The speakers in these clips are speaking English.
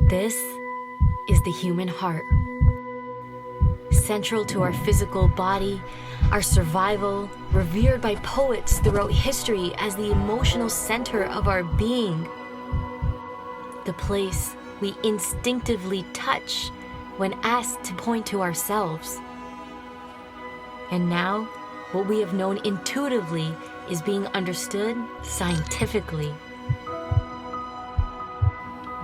This is the human heart. Central to our physical body, our survival, revered by poets throughout history as the emotional center of our being. The place we instinctively touch when asked to point to ourselves. And now, what we have known intuitively is being understood scientifically.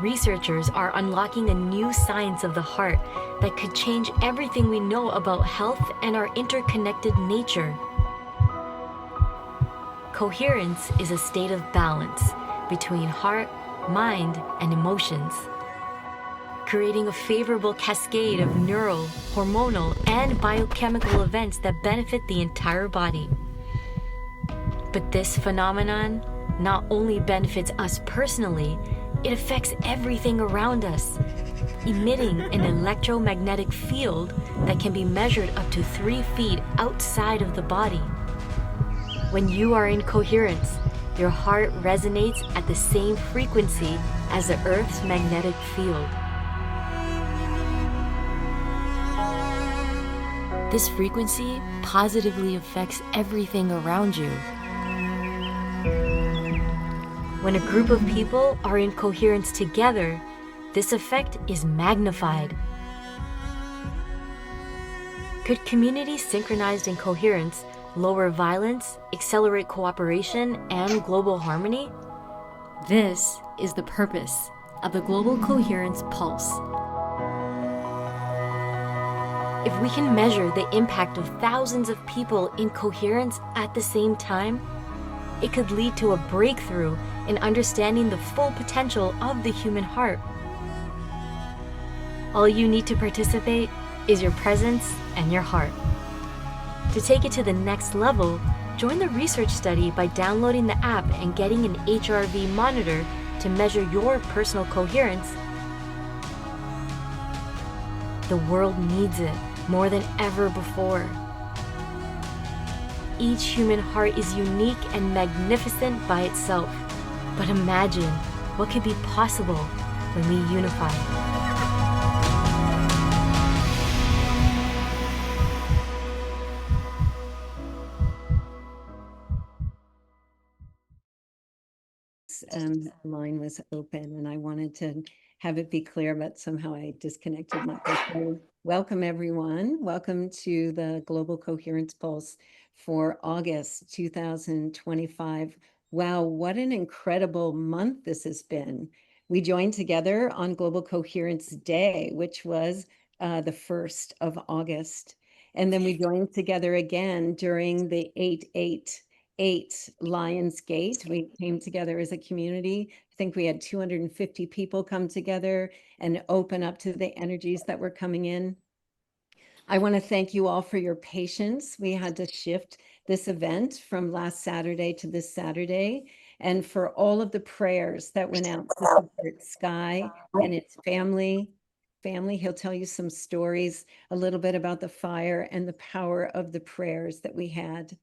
Researchers are unlocking a new science of the heart that could change everything we know about health and our interconnected nature. Coherence is a state of balance between heart, mind, and emotions, creating a favorable cascade of neural, hormonal, and biochemical events that benefit the entire body. But this phenomenon not only benefits us personally, it affects everything around us, emitting an electromagnetic field that can be measured up to 3 feet outside of the body. When you are in coherence, your heart resonates at the same frequency as the Earth's magnetic field. This frequency positively affects everything around you. When a group of people are in coherence together, this effect is magnified. Could communities synchronized in coherence lower violence, accelerate cooperation, and global harmony? This is the purpose of the Global Coherence Pulse. If we can measure the impact of thousands of people in coherence at the same time, it could lead to a breakthrough in understanding the full potential of the human heart. All you need to participate is your presence and your heart. To take it to the next level, join the research study by downloading the app and getting an HRV monitor to measure your personal coherence. The world needs it more than ever before. Each human heart is unique and magnificent by itself. But imagine what could be possible when we unify. Line was open and I wanted to have it be clear, but somehow I disconnected my phone. Welcome everyone. Welcome to the Global Coherence Pulse for August 2025. Wow, what an incredible month this has been. We joined together on Global Coherence Day, which was the 1st of August. And then we joined together again during the 888 Lions Gate. We came together as a community. I think we had 250 people come together and open up to the energies that were coming in. I want to thank you all for your patience. We had to shift this event from last Saturday to this Saturday, and for all of the prayers that went out to support Skai and its family. He'll tell you some stories, a little bit about the fire and the power of the prayers that we had.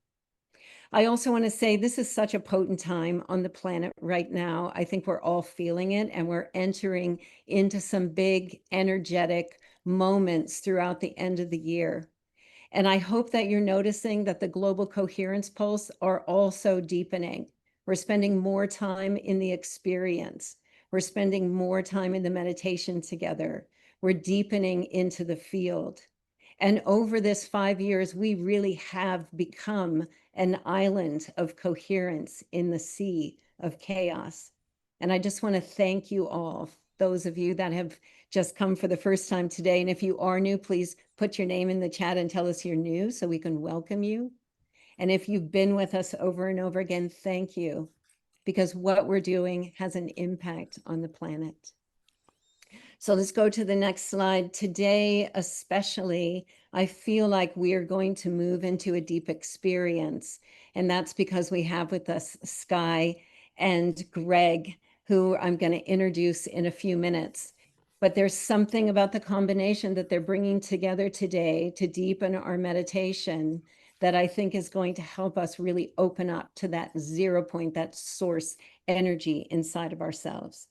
I also want to say this is such a potent time on the planet right now. I think we're all feeling it, and we're entering into some big energetic moments throughout the end of the year. And I hope that you're noticing that the Global Coherence Pulse are also deepening. We're spending more time in the experience. We're spending more time in the meditation together. We're deepening into the field. And over this 5 years, we really have become an island of coherence in the sea of chaos. And I just want to thank you all, those of you that have just come for the first time today. And if you are new, please put your name in the chat and tell us you're new so we can welcome you. And if you've been with us over and over again, thank you, because what we're doing has an impact on the planet. So let's go to the next slide. Today, especially, I feel like we are going to move into a deep experience. And that's because we have with us Skai and Greg, who I'm going to introduce in a few minutes. But there's something about the combination that they're bringing together today to deepen our meditation that I think is going to help us really open up to that 0 point, that source energy inside of ourselves.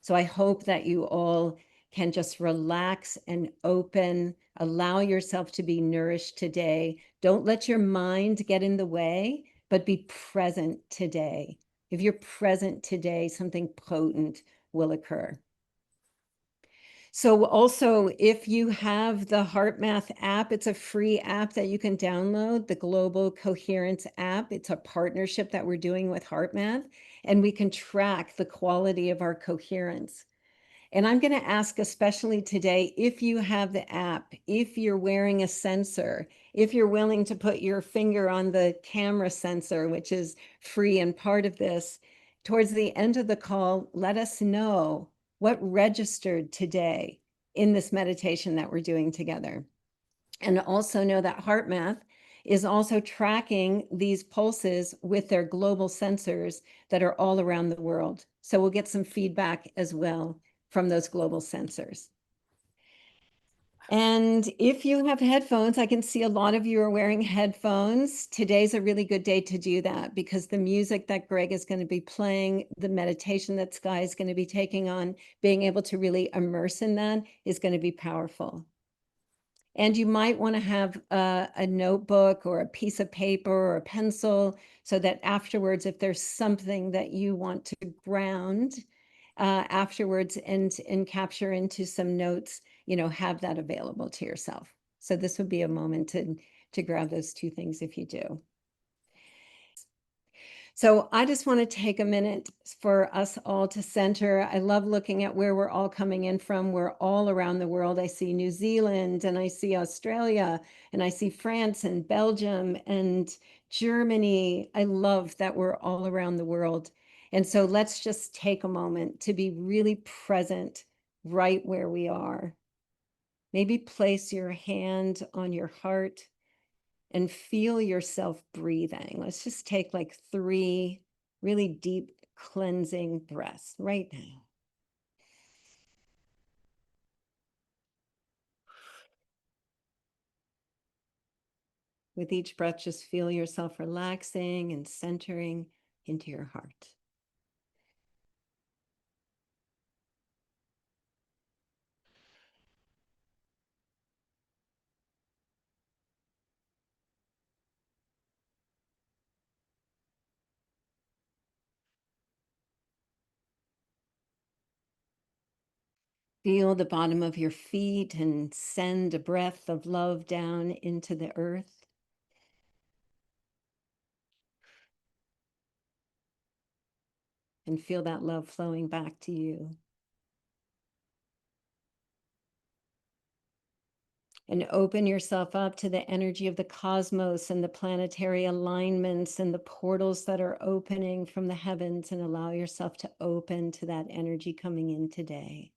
So I hope that you all can just relax and open, allow yourself to be nourished today. Don't let your mind get in the way, but be present today. If you're present today, something potent will occur. So also, if you have the HeartMath app, it's a free app that you can download, the Global Coherence app. It's a partnership that we're doing with HeartMath, and we can track the quality of our coherence. And I'm going to ask, especially today, if you have the app, if you're wearing a sensor, if you're willing to put your finger on the camera sensor, which is free and part of this, towards the end of the call, let us know what registered today in this meditation that we're doing together. And also know that HeartMath is also tracking these pulses with their global sensors that are all around the world. So we'll get some feedback as well from those global sensors. And if you have headphones, I can see a lot of you are wearing headphones. Today's a really good day to do that because the music that Greg is going to be playing, the meditation that Skai is going to be taking on, being able to really immerse in that is going to be powerful. And you might want to have a notebook or a piece of paper or a pencil so that afterwards, if there's something that you want to ground afterwards and capture into some notes, have that available to yourself. So this would be a moment to grab those two things if you do. So I just want to take a minute for us all to center. I love looking at where we're all coming in from. We're all around the world. I see New Zealand and I see Australia and I see France and Belgium and Germany. I love that we're all around the world. And so let's just take a moment to be really present right where we are. Maybe place your hand on your heart and feel yourself breathing. Let's just take like 3 really deep cleansing breaths right now. With each breath, just feel yourself relaxing and centering into your heart. Feel the bottom of your feet and send a breath of love down into the earth. And feel that love flowing back to you. And open yourself up to the energy of the cosmos and the planetary alignments and the portals that are opening from the heavens, and allow yourself to open to that energy coming in today.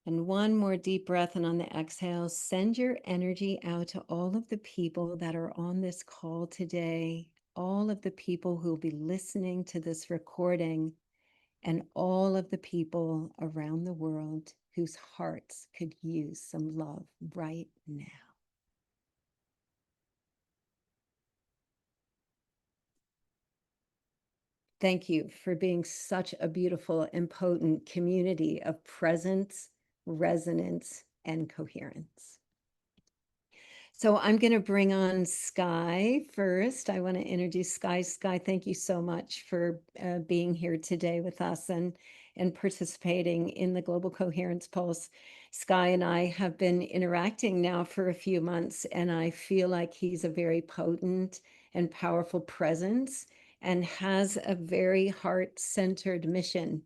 And one more deep breath, and on the exhale, send your energy out to all of the people that are on this call today, all of the people who will be listening to this recording, and all of the people around the world whose hearts could use some love right now. Thank you for being such a beautiful and potent community of presence, resonance, and coherence. So I'm going to bring on Skai first. I want to introduce Skai. Skai, thank you so much for being here today with us and participating in the Global Coherence Pulse. Skai and I have been interacting now for a few months, and I feel like he's a very potent and powerful presence and has a very heart-centered mission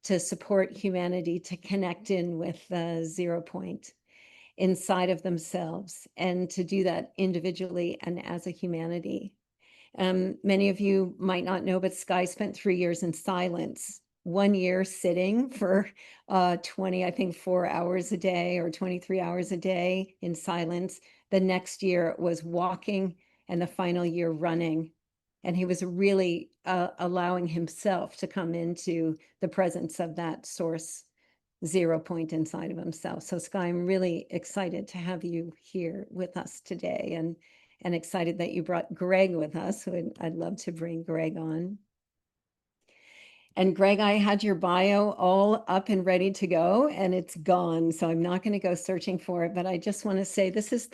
to support humanity to connect in with ZeroPoint inside of themselves, and to do that individually and as a humanity. Many of you might not know, but Skai spent 3 years in silence, 1 year sitting for 4 hours a day or 23 hours a day in silence. The next year was walking, and the final year running. And he was really allowing himself to come into the presence of that source ZeroPoint inside of himself. So Skai, I'm really excited to have you here with us today, and excited that you brought Greg with us. So I'd love to bring Greg on. And Greg, I had your bio all up and ready to go, and it's gone. So I'm not going to go searching for it. But I just want to say this is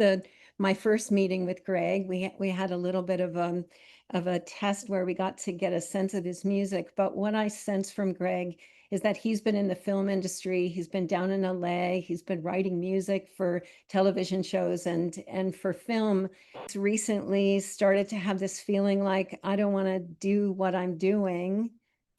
my first meeting with Greg. We had a little bit of a test where we got to get a sense of his music. But what I sense from Greg is that he's been in the film industry. He's been down in LA. He's been writing music for television shows and for film. He's recently started to have this feeling like, I don't want to do what I'm doing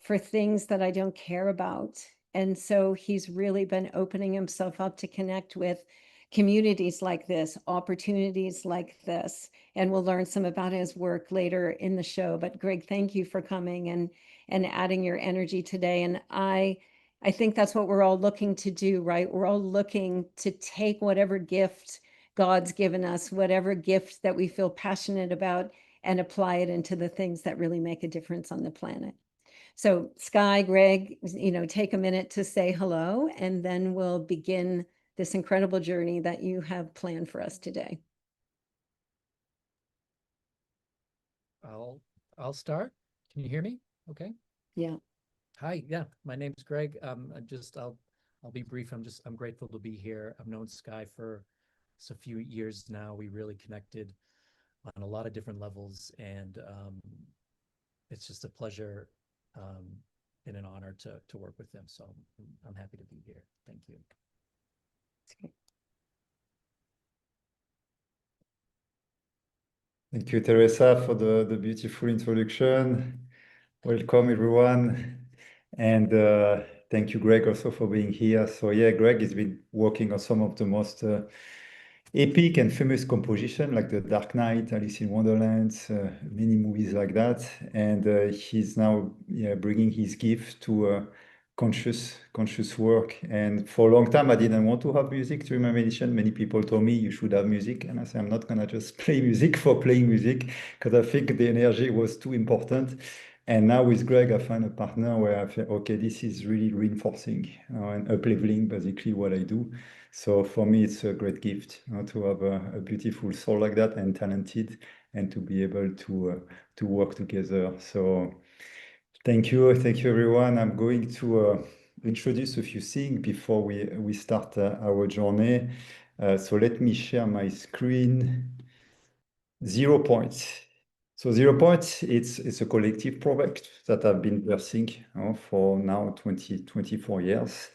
for things that I don't care about. And so he's really been opening himself up to connect with communities like this, opportunities like this. And we'll learn some about his work later in the show. But Greg, thank you for coming and adding your energy today. And I think that's what we're all looking to do, right? We're all looking to take whatever gift God's given us, whatever gift that we feel passionate about, and apply it into the things that really make a difference on the planet. So Skai, Greg, take a minute to say hello, and then we'll begin this incredible journey that you have planned for us today. I'll start. Can you hear me? Okay. Yeah. Hi. Yeah, my name's Greg. I'll be brief. I'm grateful to be here. I've known Skai for a few years now. We really connected on a lot of different levels, and it's just a pleasure and an honor to work with them. So I'm happy to be here. Thank you. Thank you, Teresa, for the beautiful introduction. Welcome, everyone. And thank you, Greg, also for being here. So yeah, Greg has been working on some of the most epic and famous composition like The Dark Knight, Alice in Wonderland, many movies like that. And he's now bringing his gift to conscious work. And for a long time, I didn't want to have music during my meditation. Many people told me you should have music. And I said, I'm not going to just play music for playing music because I think the energy was too important. And now with Greg, I find a partner where I feel, okay, this is really reinforcing and up-leveling basically what I do. So for me, it's a great gift to have a beautiful soul like that and talented, and to be able to work together. So thank you everyone. I'm going to introduce a few things before we start our journey. So let me share my screen. ZeroPoint. So ZeroPoint, it's a collective project that I've been birthing for now 24 years.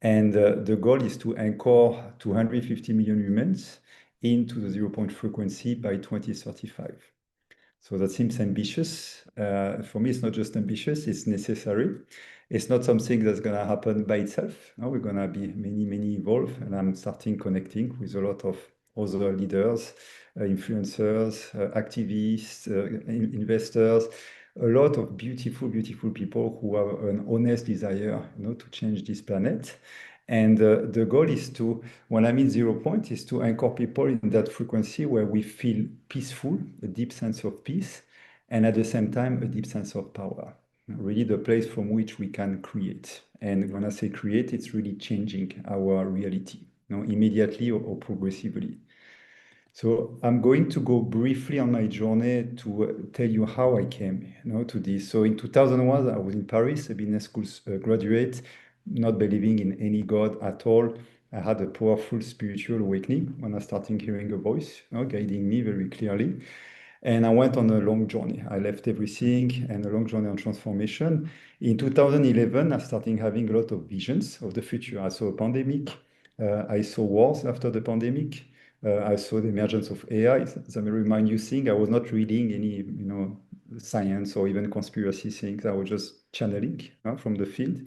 And the goal is to anchor 250 million humans into the 0 point frequency by 2035. So that seems ambitious. For me, it's not just ambitious, it's necessary. It's not something that's going to happen by itself. No, we're going to be many involved. And I'm starting connecting with a lot of other leaders, influencers, activists, investors, a lot of beautiful people who have an honest desire, to change this planet. And the goal is to, when I mean 0 point, is to anchor people in that frequency where we feel peaceful, a deep sense of peace, and at the same time, a deep sense of power. Really the place from which we can create. And when I say create, it's really changing our reality, immediately or progressively. So I'm going to go briefly on my journey to tell you how I came, to this. So in 2001, I was in Paris, a business school graduate, not believing in any God at all. I had a powerful spiritual awakening when I started hearing a voice, guiding me very clearly. And I went on a long journey. I left everything and a long journey on transformation. In 2011, I started having a lot of visions of the future. I saw a pandemic. I saw wars after the pandemic. I saw the emergence of AI. As I may remind you, thing, I was not reading any, science or even conspiracy things. I was just channeling from the field.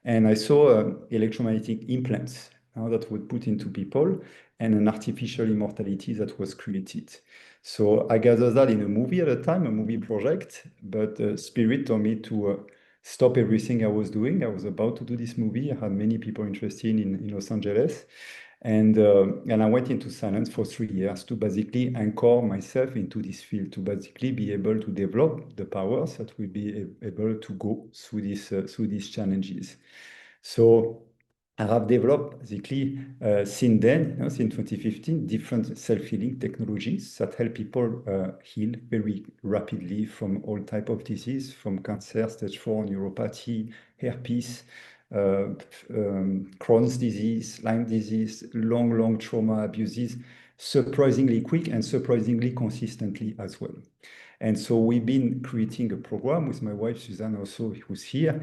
And I saw electromagnetic implants that would put into people and an artificial immortality that was created. So I gathered that in a movie at the time, a movie project, but Spirit told me to stop everything I was doing. I was about to do this movie. I had many people interested in Los Angeles. And I went into silence for 3 years to basically anchor myself into this field, to basically be able to develop the powers that will be able to go through these challenges. So I have developed basically since then, since 2015, different self-healing technologies that help people heal very rapidly from all type of disease, from cancer, stage 4, neuropathy, herpes, Crohn's disease, Lyme disease, long trauma abuses, surprisingly quick and surprisingly consistently as well. And so we've been creating a program with my wife, Suzanne, also, who's here,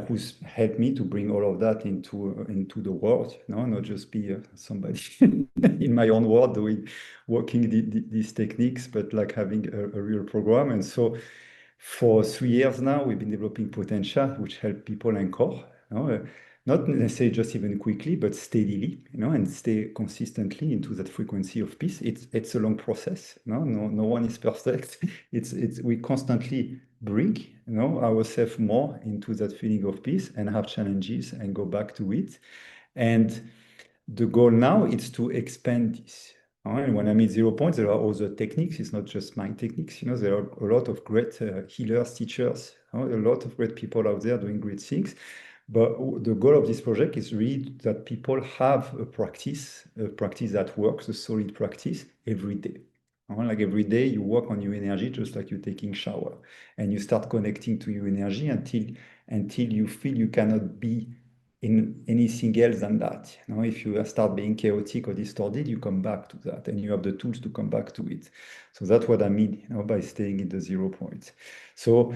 who's helped me to bring all of that into the world, not just be somebody in my own world working these techniques, but like having a real program. And so for 3 years now, we've been developing Potential, which help people anchor, not necessarily just even quickly, but steadily, and stay consistently into that frequency of peace. It's a long process. No one is perfect. We constantly bring, ourselves more into that feeling of peace and have challenges and go back to it. And the goal now is to expand this. And when I mean ZeroPoint, there are other techniques. It's not just my techniques. There are a lot of great healers, teachers, a lot of great people out there doing great things. But the goal of this project is really that people have a practice that works, a solid practice every day. Like every day you work on your energy, just like you're taking shower, and you start connecting to your energy until you feel you cannot be in anything else than that. If you start being chaotic or distorted, you come back to that, and you have the tools to come back to it. So that's what I mean, by staying in the 0 point. So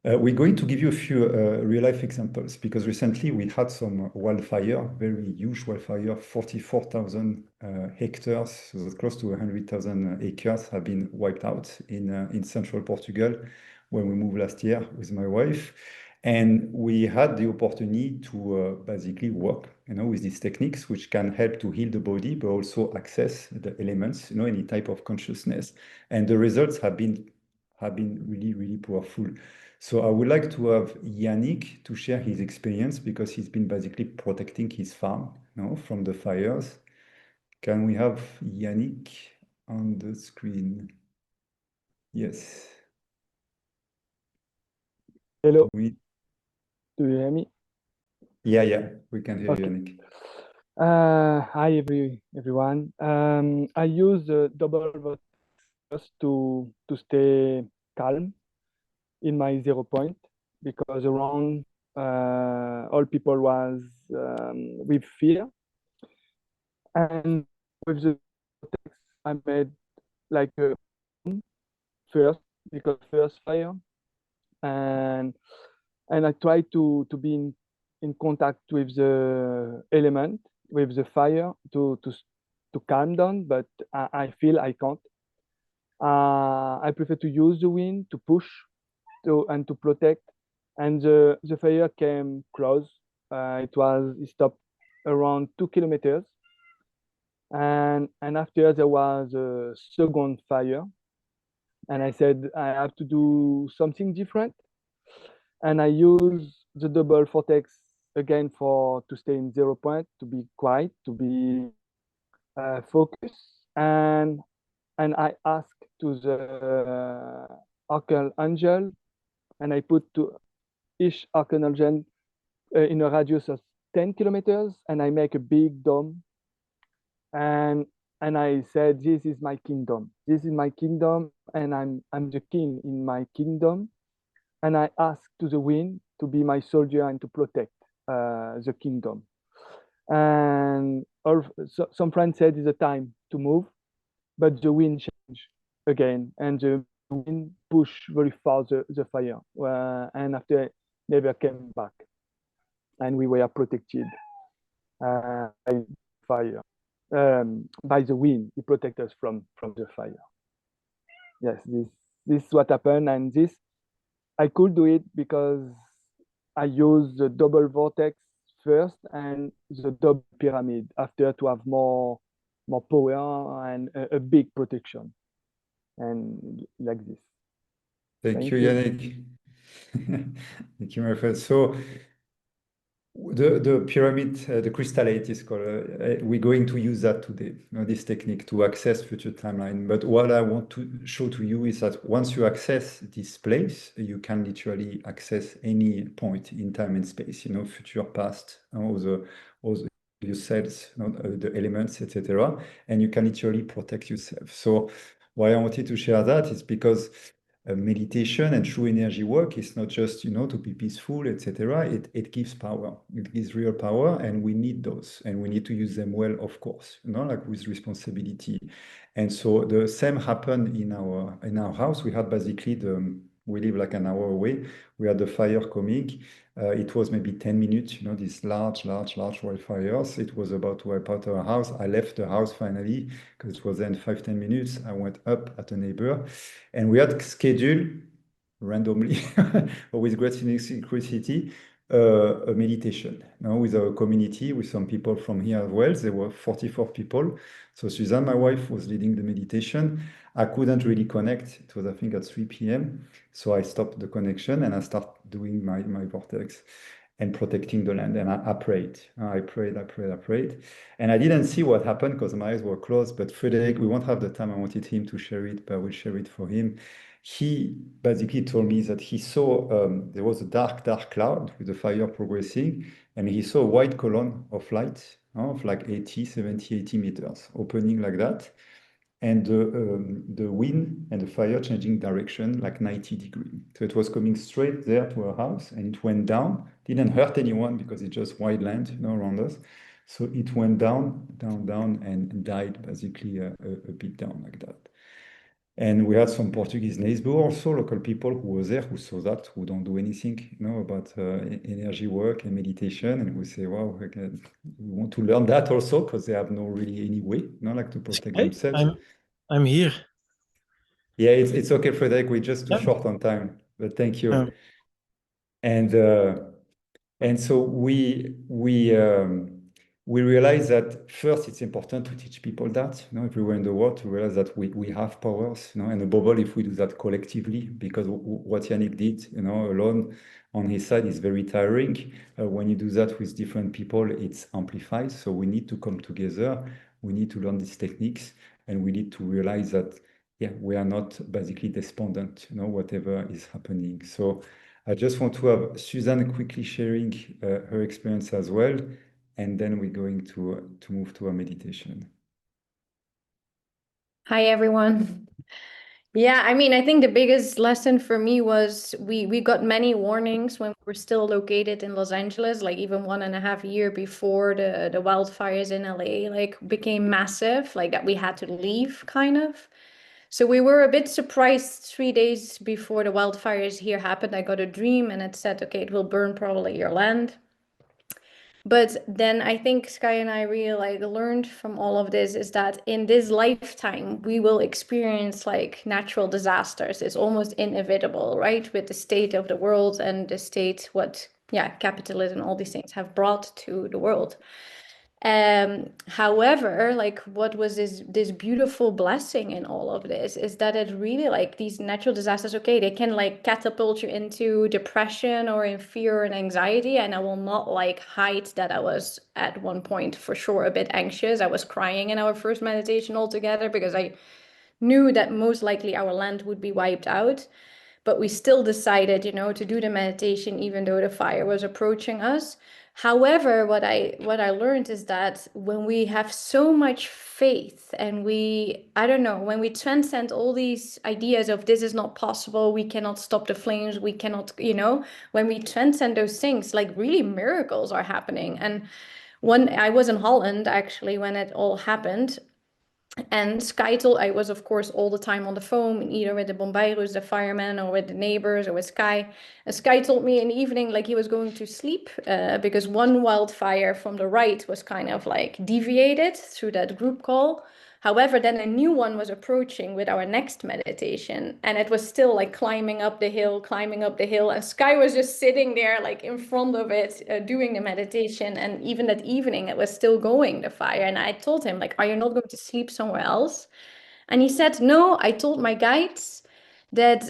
we're going to give you a few real-life examples, because recently we had some wildfire, very huge wildfire, 44,000 hectares, so that's close to 100,000 acres have been wiped out in central Portugal when we moved last year with my wife. And we had the opportunity to basically work, with these techniques, which can help to heal the body, but also access the elements, any type of consciousness. And the results have been really, really powerful. So I would like to have Yannick to share his experience, because he's been basically protecting his farm, from the fires. Can we have Yannick on the screen? Yes. Hello, We, do you hear me? yeah, we can hear you, Okay. Yannick. Hi everyone. I use the double vote just to stay calm in my 0 point, because around all people was with fear, and with the text I made like a first, because first fire, and I try to be in contact with the element, with the fire, to calm down, but I feel I can't. I prefer to use the wind to push and to protect, and the fire came close. It stopped around 2 kilometers, and after there was a second fire, and I said I have to do something different, and I use the double vortex again to stay in 0 point, to be quiet, to be focused, and I ask to the archangel, and I put to each archangel in a radius of 10 kilometers, and I make a big dome, and I said, this is my kingdom. This is my kingdom, and I'm the king in my kingdom. And I ask to the wind to be my soldier and to protect the kingdom. And some friends said it's a time to move, but the wind changed again, and the wind pushed very far the fire, and after never came back, and we were protected by fire, by the wind. It protected us from the fire. Yes, this is what happened, and this I could do it because I use the double vortex first and the double pyramid after, to have more power and a big protection, and like this. Thank you, Yannick. Thank you, my friend. So The pyramid, the crystallate is called. We're going to use that today, this technique to access future timeline. But what I want to show to you is that once you access this place, you can literally access any point in time and space. Future, past, all the your cells, the elements, etc. And you can literally protect yourself. So why I wanted to share that is because meditation and true energy work is not just to be peaceful, etc. It gives power. It gives real power, and we need those, and we need to use them well, of course, like with responsibility. And so the same happened in our house. We had basically we live like an hour away. We had the fire coming. It was maybe 10 minutes, these large wildfires. It was about to wipe out our house. I left the house finally because it was then 5-10 minutes. I went up at a neighbor, and we had scheduled randomly with great synchronicity a meditation with our community, with some people from here as well. There were 44 people. So Suzanne, my wife, was leading the meditation. I couldn't really connect. It was, I think, at 3 p.m. So I stopped the connection and I started doing my vortex and protecting the land. And I prayed. I prayed. And I didn't see what happened because my eyes were closed. But Frederick, we won't have the time. I wanted him to share it, but I will share it for him. He basically told me that he saw there was a dark cloud with the fire progressing, and he saw a white column of light of like 80 meters opening like that, and the wind and the fire changing direction like 90 degrees. So it was coming straight there to our house, and it went down. Didn't hurt anyone because it's just wide land around us. So it went down, and died basically a bit down like that. And we had some Portuguese neighbors also, local people who were there, who saw that, who don't do anything, about energy work and meditation. And we say, wow, we want to learn that also because they have no really any way, like to protect themselves. I'm here. Yeah, it's okay, Frederick. We're just too short on time, but thank you. And so we realize that first it's important to teach people that, everywhere in the world, to realize that we have powers, and above all, if we do that collectively, because what Yannick did, alone on his side is very tiring. When you do that with different people, it's amplified. So we need to come together. We need to learn these techniques, and we need to realize that, we are not basically despondent, whatever is happening. So I just want to have Suzanne quickly sharing her experience as well, and then we're going to move to our meditation. Hi, everyone. Yeah, I mean, I think the biggest lesson for me was we got many warnings when we were still located in Los Angeles, like even 1.5 years before the wildfires in LA became massive, like that we had to leave kind of. So we were a bit surprised 3 days before the wildfires here happened. I got a dream and it said, okay, it will burn probably your land. But then I think Skai and I really learned from all of this is that in this lifetime, we will experience natural disasters. It's almost inevitable, right? With the state of the world and the state, capitalism, all these things have brought to the world. However, what was this beautiful blessing in all of this is that it really these natural disasters, okay, they can catapult you into depression or in fear and anxiety. And I will not hide that I was at one point for sure a bit anxious. I was crying in our first meditation altogether because I knew that most likely our land would be wiped out. But we still decided, to do the meditation even though the fire was approaching us. However, what I learned is that when we have so much faith and when we transcend all these ideas of this is not possible, we cannot stop the flames, we cannot, when we transcend those things, really miracles are happening. And I was in Holland actually when it all happened. And Skai I was, of course, all the time on the phone, either with the bombeiros, the firemen, or with the neighbors, or with Skai. And Skai told me in the evening, he was going to sleep because one wildfire from the right was kind of deviated through that group call. However, then a new one was approaching with our next meditation, and it was still climbing up the hill. And Skai was just sitting there in front of it, doing the meditation. And even that evening, it was still going, the fire. And I told him, are you not going to sleep somewhere else? And he said, no, I told my guides that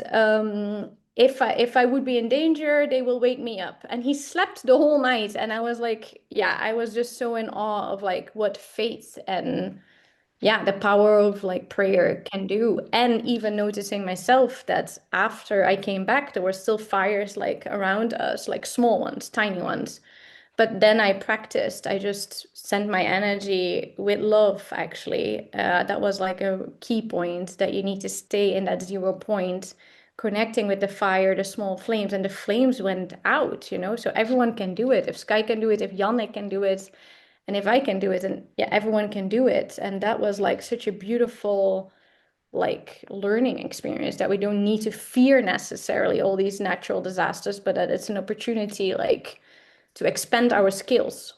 if I would be in danger, they will wake me up. And he slept the whole night. And I was like, yeah, I was just so in awe of like what faith and yeah, the power of like prayer can do. And even noticing myself that after I came back, there were still fires like around us, like small ones, tiny ones. But then I practiced. I just sent my energy with love, actually. That was like a key point, that you need to stay in that 0 point, connecting with the fire, the small flames, and the flames went out, you know? So everyone can do it. If Skai can do it, if Yannick can do it, and if I can do it, and yeah, everyone can do it. And that was like such a beautiful like learning experience, that we don't need to fear necessarily all these natural disasters, but that it's an opportunity like to expand our skills.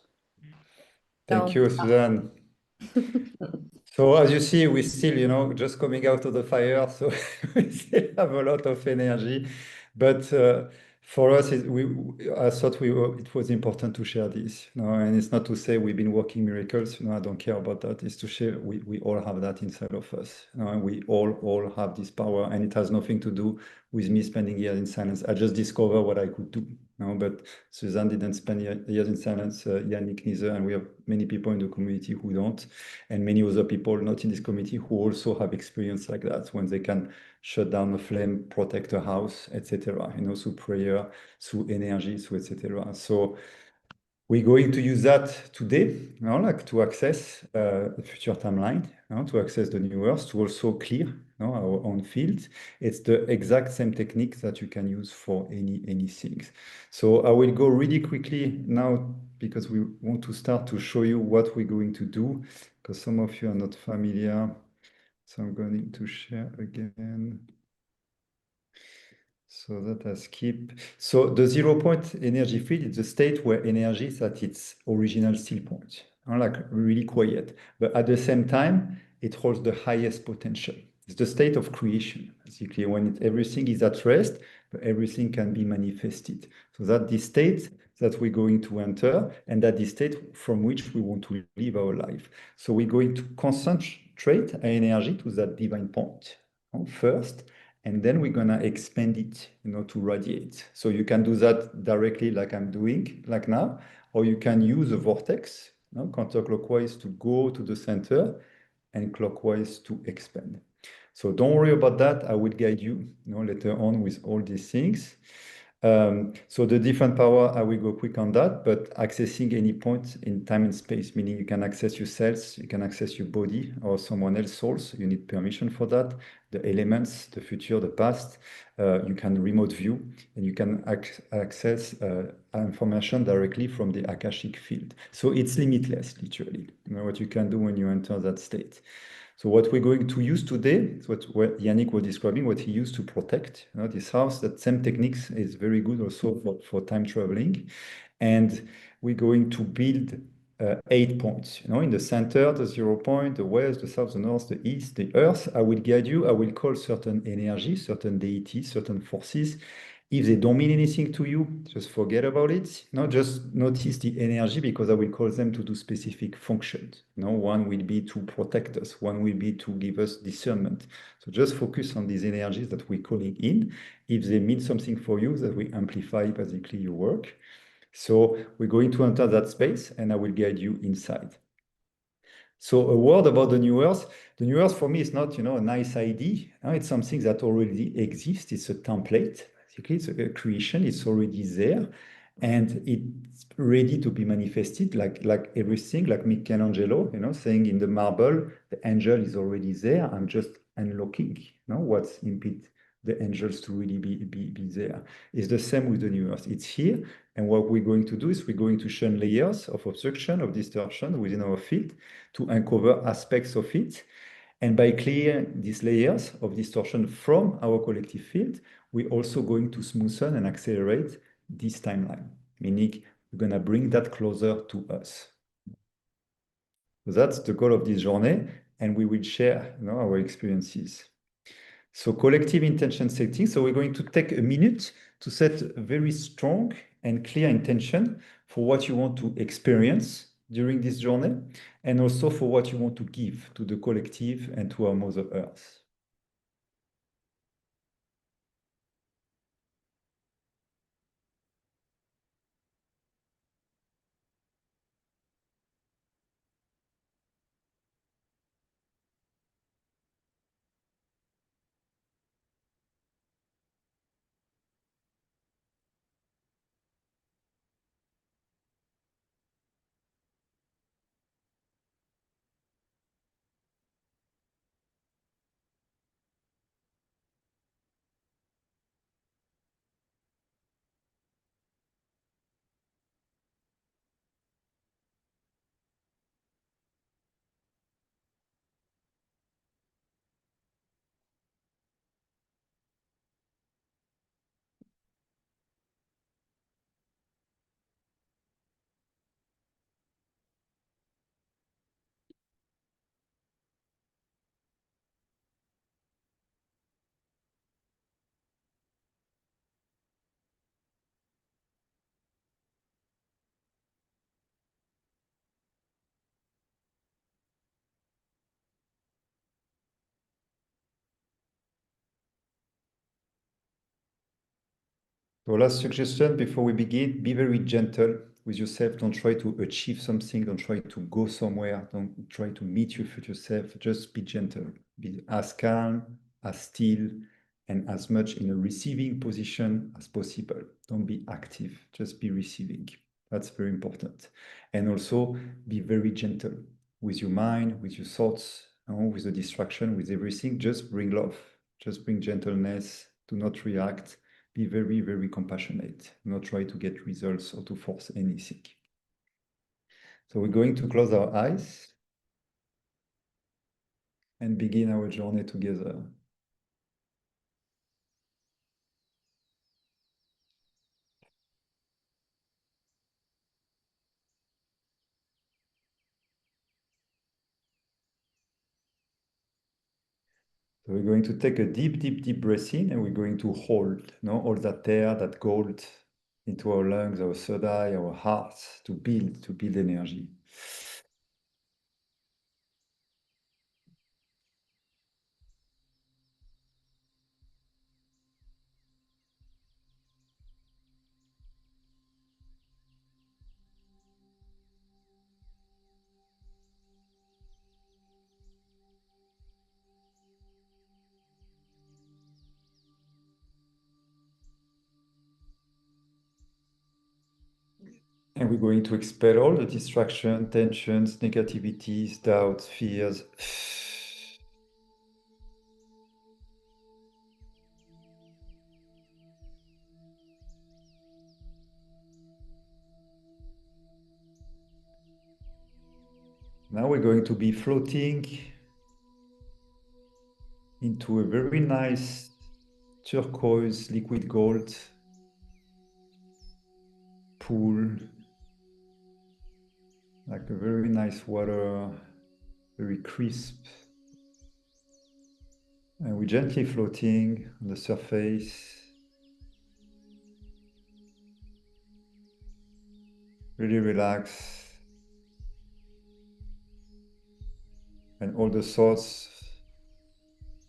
Thank So you, Suzanne. So as you see, we still, just coming out of the fire, so we still have a lot of energy. But for us, I thought it was important to share this. And it's not to say we've been working miracles. I don't care about that. It's to share we all have that inside of us. And we all have this power, and it has nothing to do with me spending years in silence. I just discovered what I could do. But Suzanne didn't spend years in silence, Yannick neither, and we have many people in the community who don't, and many other people not in this community who also have experience like that, when they can shut down a flame, protect a house, etc. Through prayer, through energy, through etc. So we're going to use that today, like to access the future timeline, to access the new Earth, to also clear our own field. It's the exact same technique that you can use for anything. So I will go really quickly now, because we want to start to show you what we're going to do, because some of you are not familiar. So I'm going to share again. So that I skip. So the 0 point energy field is the state where energy is at its original still point, like really quiet. But at the same time, it holds the highest potential. It's the state of creation, basically, when everything is at rest, but everything can be manifested. So that the state that we're going to enter, and that the state from which we want to live our life. So we're going to concentrate our energy to that divine point first, and then we're gonna expand it, to radiate. So you can do that directly, like I'm doing, like now, or you can use a vortex, counterclockwise to go to the center, and clockwise to expand. So don't worry about that. I will guide you, later on with all these things. So the different power, I will go quick on that, but accessing any point in time and space, meaning you can access your cells, you can access your body or someone else's souls. You need permission for that. The elements, the future, the past, you can remote view, and you can access information directly from the Akashic field. So it's limitless, literally, what you can do when you enter that state. So what we're going to use today is what Yannick was describing, what he used to protect this house. That same techniques is very good also for time traveling. And we're going to build 8 points, in the center, the 0 point, the west, the south, the north, the east, the earth. I will guide you. I will call certain energy, certain deities, certain forces. If they don't mean anything to you, just forget about it. Just notice the energy, because I will call them to do specific functions. One will be to protect us. One will be to give us discernment. So just focus on these energies that we're calling in. If they mean something for you, that we amplify basically your work. So we're going to enter that space, and I will guide you inside. So a word about the new Earth. The new Earth for me is not, a nice idea. It's something that already exists. It's a template. Basically, it's a creation. It's already there, and it's ready to be manifested, like everything, like Michelangelo, saying in the marble, the angel is already there. I'm just unlocking, what's impede the angels to really be there. It's the same with the new Earth. It's here, and what we're going to do is we're going to shun layers of obstruction, of distortion within our field, to uncover aspects of it. And by clearing these layers of distortion from our collective field, we're also going to smoothen and accelerate this timeline, meaning we're going to bring that closer to us. So that's the goal of this journey, and we will share our experiences. So collective intention setting. So we're going to take a minute to set a very strong and clear intention for what you want to experience during this journey, and also for what you want to give to the collective and to our Mother Earth. So last suggestion before we begin, be very gentle with yourself. Don't try to achieve something. Don't try to go somewhere. Don't try to meet your future self. Just be gentle. Be as calm, as still, and as much in a receiving position as possible. Don't be active. Just be receiving. That's very important. And also be very gentle with your mind, with your thoughts, with the distraction, with everything. Just bring love. Just bring gentleness. Do not react. Be very, very compassionate. Do not try to get results or to force anything. So we're going to close our eyes and begin our journey together. So we're going to take a deep, deep, deep breath in, and we're going to hold all that air, that gold into our lungs, our third eye, our heart, to build energy. And we're going to expel all the distraction, tensions, negativities, doubts, fears. Now we're going to be floating into a very nice turquoise liquid gold pool, like a very nice water, very crisp. And we're gently floating on the surface. Really relax. And all the thoughts,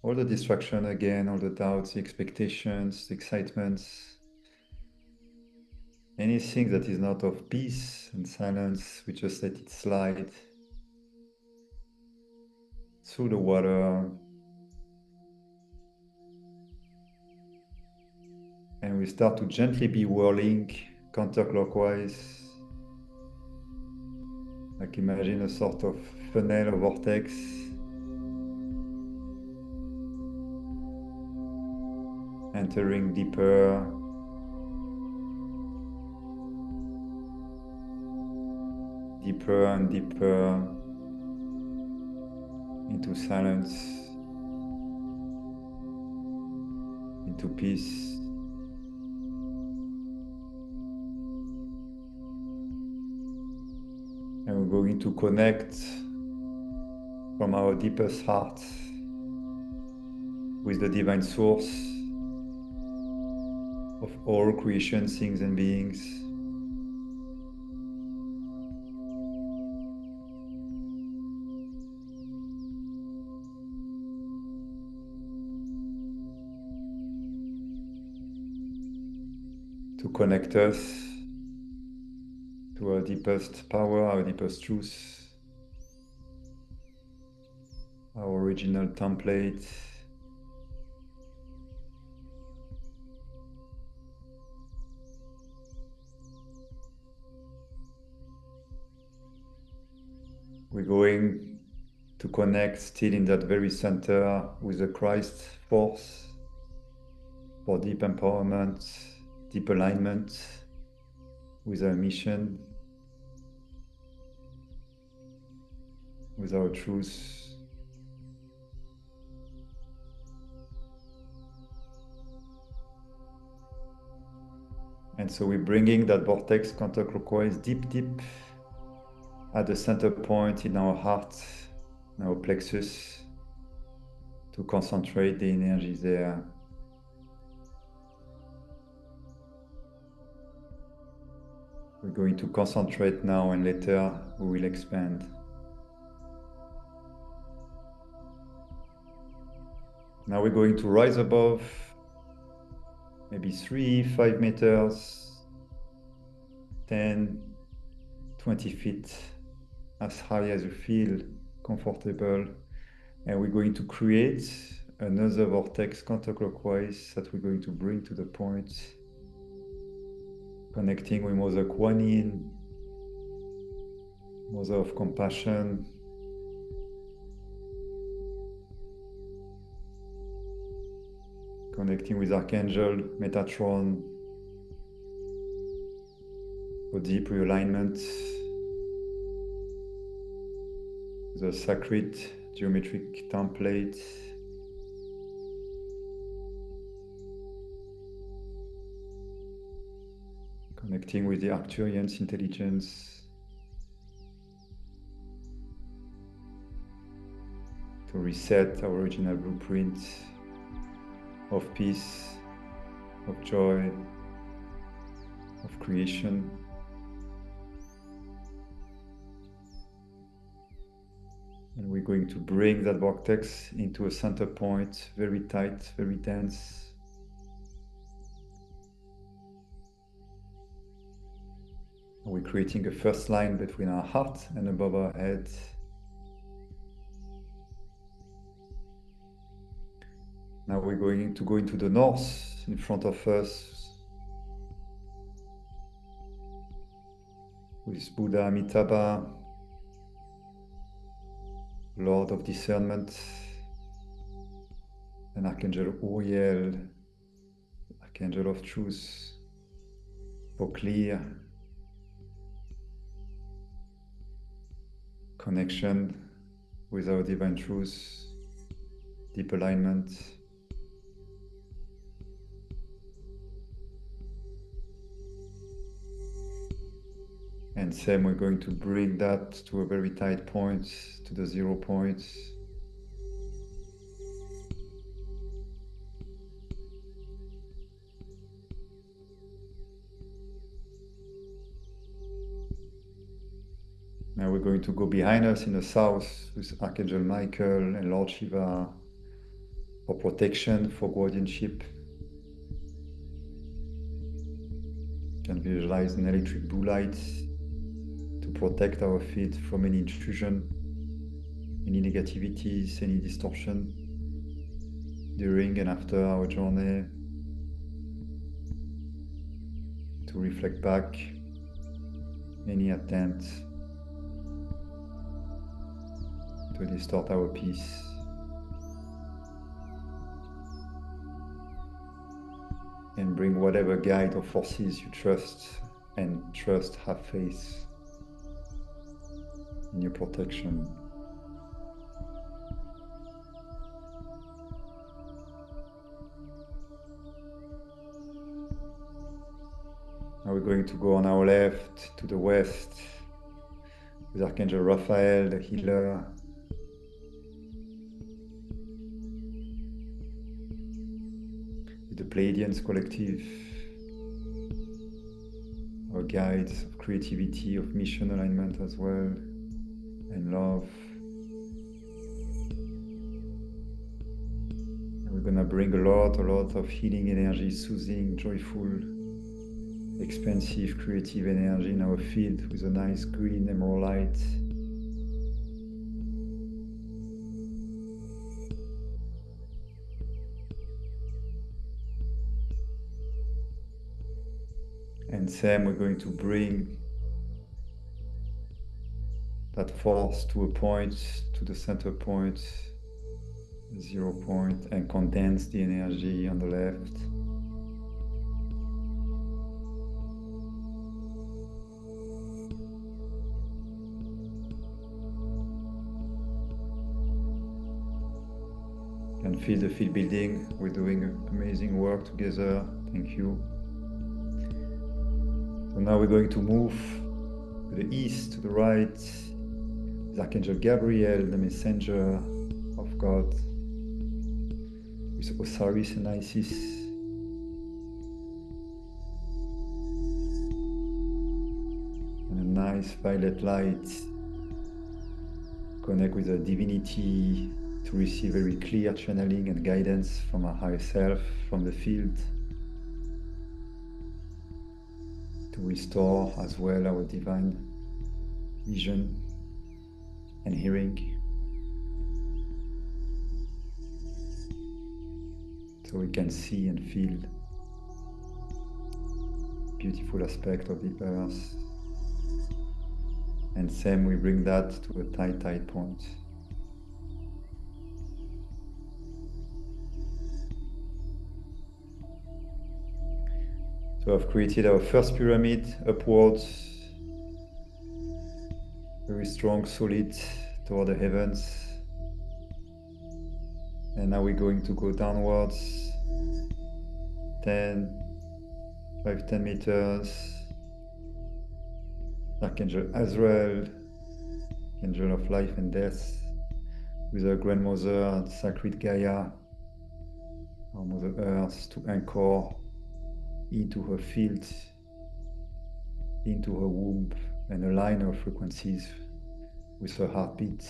all the distraction again, all the doubts, the expectations, the excitements, anything that is not of peace and silence, we just let it slide through the water. And we start to gently be whirling counterclockwise. Like imagine a sort of funnel or vortex. Entering deeper. Deeper and deeper into silence, into peace. And we're going to connect from our deepest heart with the divine source of all creation, things and beings. To connect us to our deepest power, our deepest truth, our original template. We're going to connect still in that very center with the Christ force for deep empowerment, deep alignment with our mission, with our truth. And so we're bringing that vortex counterclockwise deep, deep at the center point in our heart, in our plexus, to concentrate the energy there. We're going to concentrate now, and later we will expand. Now we're going to rise above maybe 3, 5 meters, 10, 20 feet, as high as you feel comfortable. And we're going to create another vortex counterclockwise that we're going to bring to the point, connecting with Mother Kuan Yin, Mother of Compassion, connecting with Archangel Metatron for deep realignment, the sacred geometric template, connecting with the Arcturian's intelligence to reset our original blueprint of peace, of joy, of creation. And we're going to bring that vortex into a center point, very tight, very dense. And we're creating a first line between our heart and above our head. Now we're going to go into the north in front of us with Buddha Amitabha, Lord of Discernment, and Archangel Uriel, Archangel of Truth, for clear connection with our divine truth, deep alignment. And same, we're going to bring that to a very tight point, to the 0 point. Now we're going to go behind us in the south with Archangel Michael and Lord Shiva for protection, for guardianship. You can visualize an electric blue light to protect our feet from any intrusion, any negativities, any distortion during and after our journey, to reflect back any attempt to distort our peace. And bring whatever guide or forces you trust, and trust, have faith in your protection. Now we're going to go on our left to the west with Archangel Raphael, the healer. With the Pleiadians collective, our guides of creativity, of mission alignment as well, and love. And we're gonna bring a lot of healing energy, soothing, joyful, expansive, creative energy in our field with a nice green emerald light. And same, we're going to bring that force to a point, to the center point, 0 point, and condense the energy on the left. And feel the field building. We're doing amazing work together. Thank you. So now we're going to move to the east, to the right, with Archangel Gabriel, the messenger of God, with Osiris and Isis. And a nice violet light. Connect with the divinity to receive very clear channeling and guidance from our higher self, from the field. to restore as well our divine vision and hearing. So we can see and feel beautiful aspect of the earth. And same, we bring that to a tight point. So I've created our first pyramid upwards, very strong, solid toward the heavens. And now we're going to go downwards 10 meters. Archangel Azrael, angel of life and death, with our grandmother, sacred Gaia, our Mother Earth, to anchor into her field, into her womb, and align our frequencies with her heartbeat,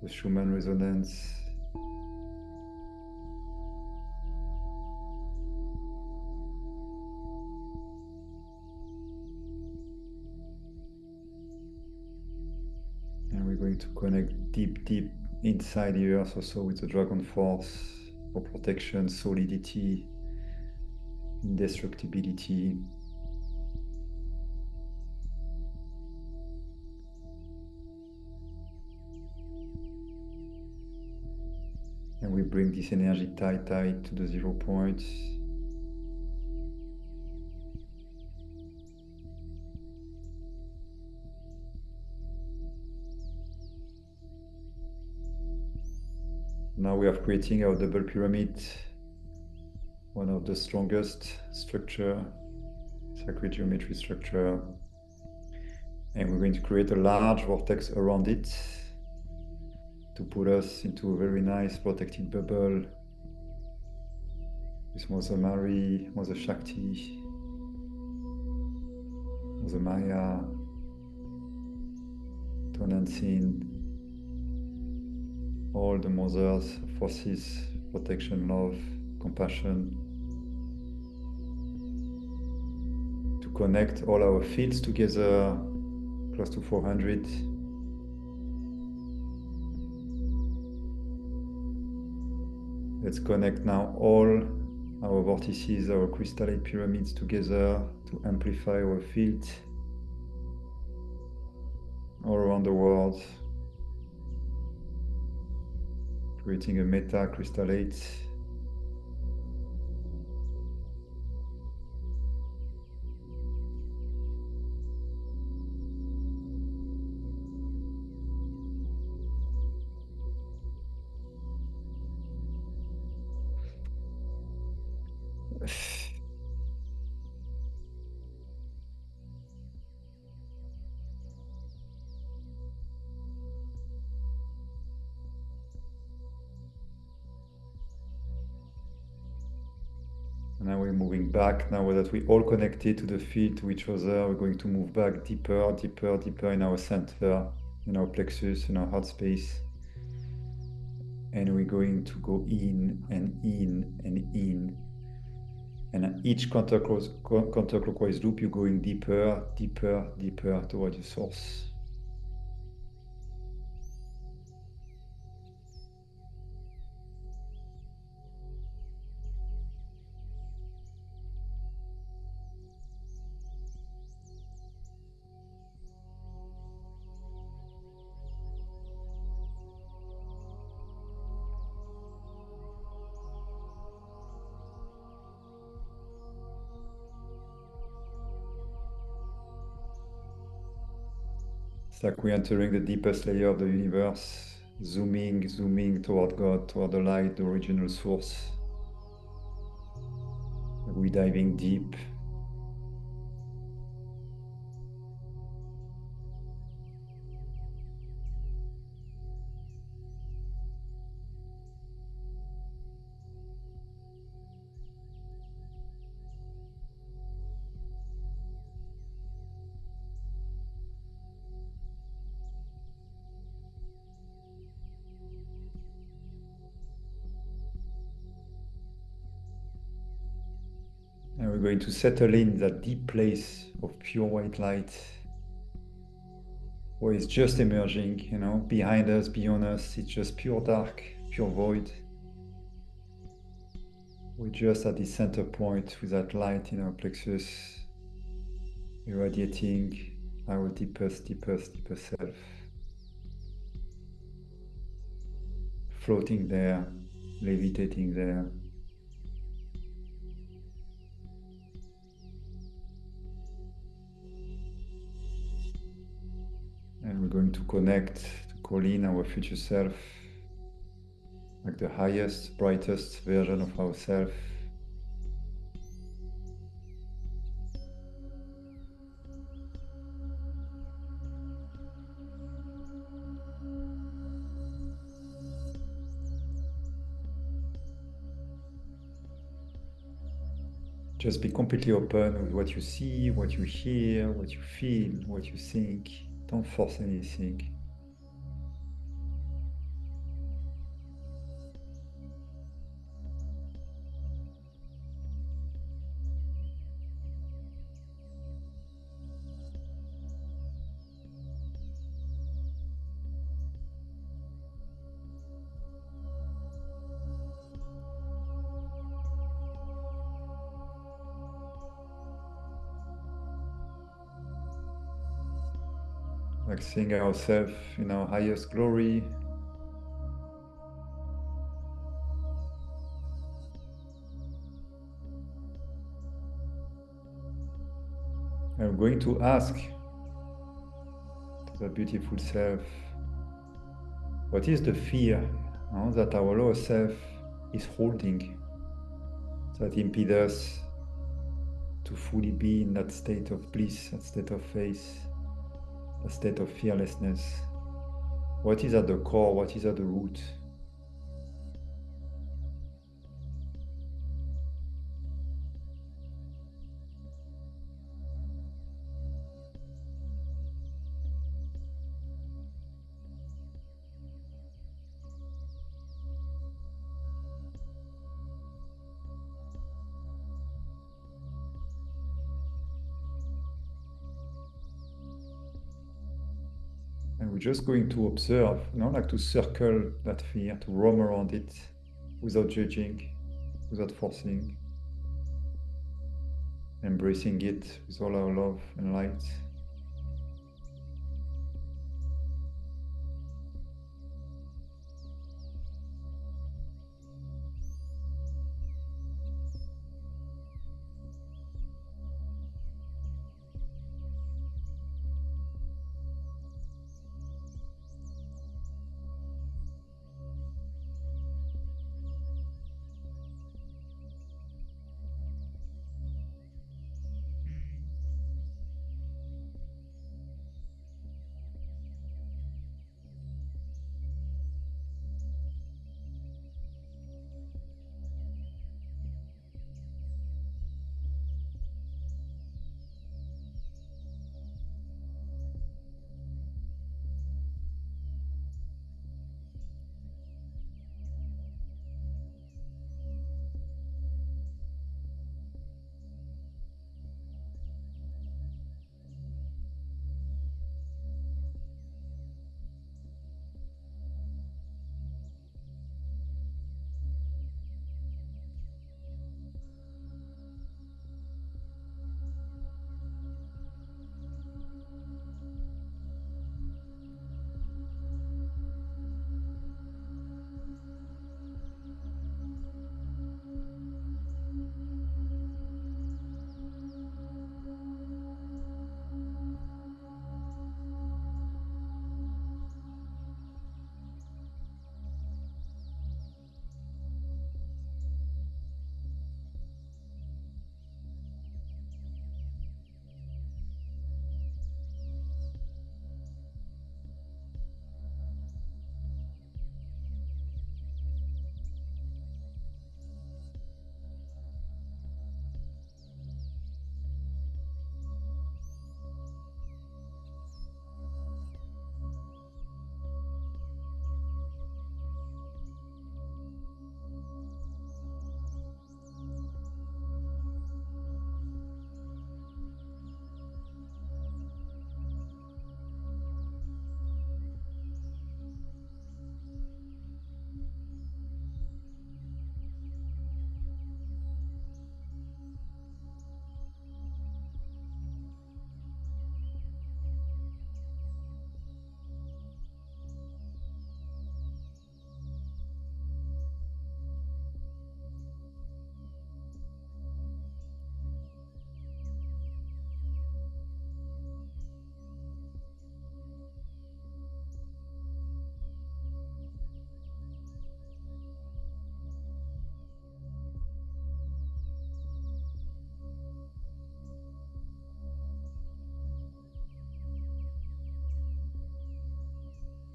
the Schumann resonance. And we're going to connect deep inside the earth also with the dragon force for protection, solidity, indestructibility. And we bring this energy tight to the 0 point. Now we are creating our double pyramid, one of the strongest structure, sacred geometry structure. And we're going to create a large vortex around it to put us into a very nice protected bubble with Mother Mary, Mother Shakti, Mother Maya, Tonantzin, all the mothers, forces, protection, love, compassion, to connect all our fields together, close to 400. Let's connect now all our vortices, our crystallite pyramids together to amplify our field all around the world, creating a meta crystallite. Now we're moving back. Now that we all connected to the field, to each other, we're going to move back deeper in our center, in our plexus, in our heart space. And we're going to go in and in and in. And at each counterclockwise loop, you're going deeper toward your source. It's like we're entering the deepest layer of the universe, zooming toward God, toward the light, the original source. We're diving deep. And we're going to settle in that deep place of pure white light where it's just emerging, you know, behind us, beyond us, it's just pure dark, pure void. We're just at the center point with that light in our plexus, irradiating our deepest, deepest, deepest self. Floating there, levitating there. And we're going to connect, to call in our future self, like the highest, brightest version of ourselves. Just be completely open with what you see, what you hear, what you feel, what you think. Don't force anything. Like seeing ourselves in our highest glory. I'm going to ask to that beautiful self, what is the fear that our lower self is holding that impedes us to fully be in that state of bliss, that state of faith, that state of fearlessness? What is at the core? What is at the root? And we're just going to observe, like to circle that fear, to roam around it without judging, without forcing, embracing it with all our love and light.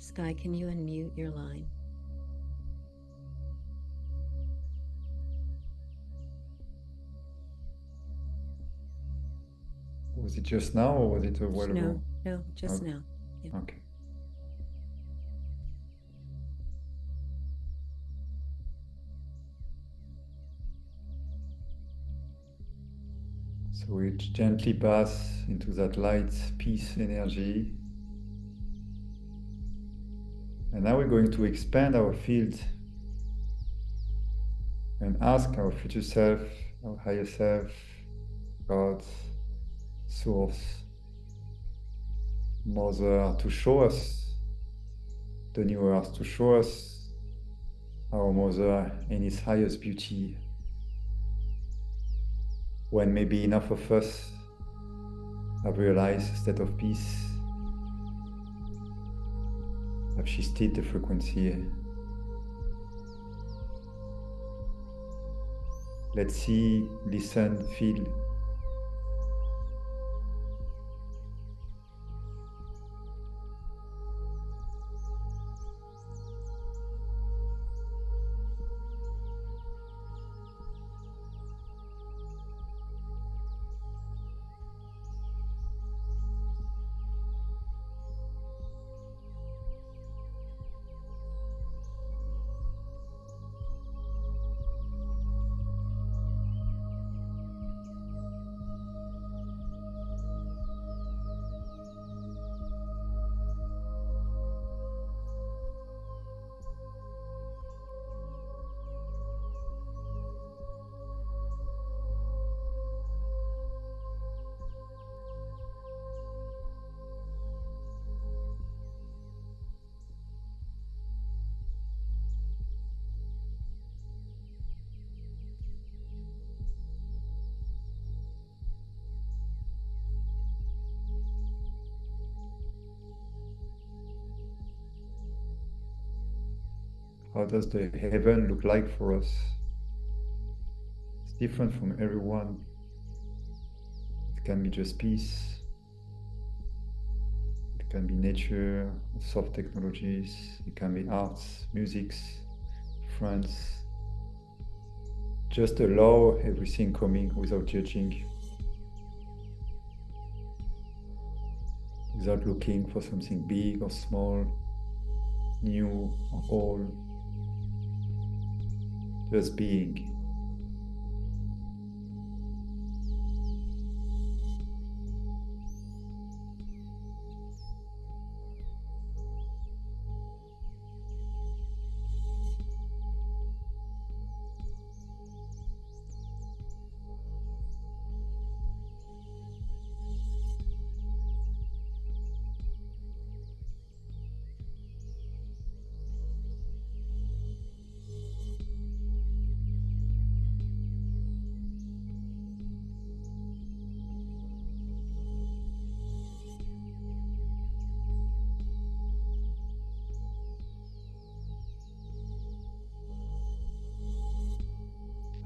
Skai, can you unmute your line? Was it just now or was it a while ago? No, just now. Yeah. Okay. So we gently pass into that light peace energy. And now we're going to expand our field and ask our future self, our higher self, God, Source, Mother, to show us the new earth, to show us our Mother in its highest beauty, when maybe enough of us have realized a state of peace, have shifted the frequency. Let's see, listen, feel. How does the heaven look like for us? It's different from everyone. It can be just peace. It can be nature, soft technologies. It can be arts, musics, friends. Just allow everything coming without judging, without looking for something big or small, new or old. Just being.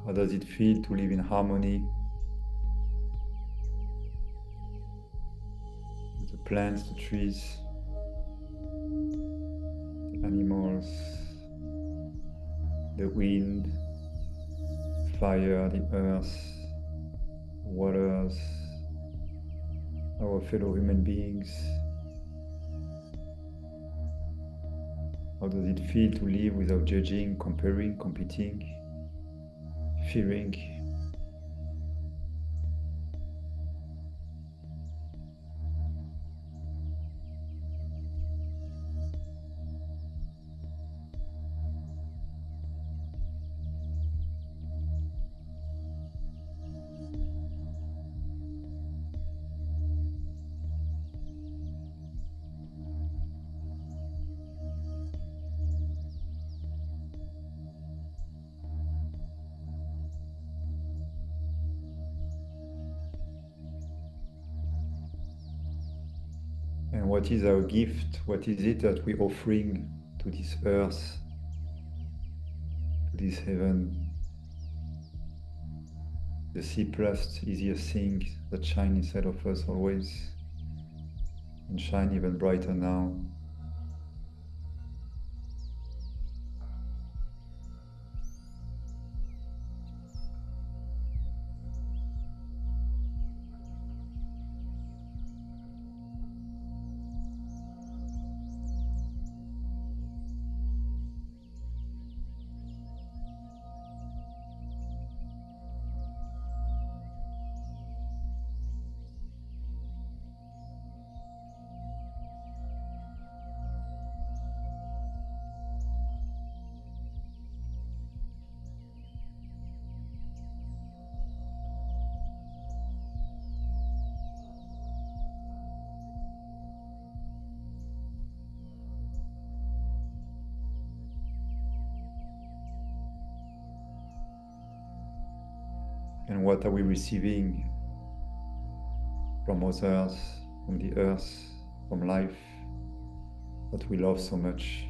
How does it feel to live in harmony with the plants, the trees, the animals, the wind, fire, the earth, waters, our fellow human beings? How does it feel to live without judging, comparing, competing, fearing? And what is our gift? What is it that we're offering to this earth, to this heaven? The simplest, easiest thing that shine inside of us always, and shine even brighter now. And what are we receiving from others, from the earth, from life that we love so much?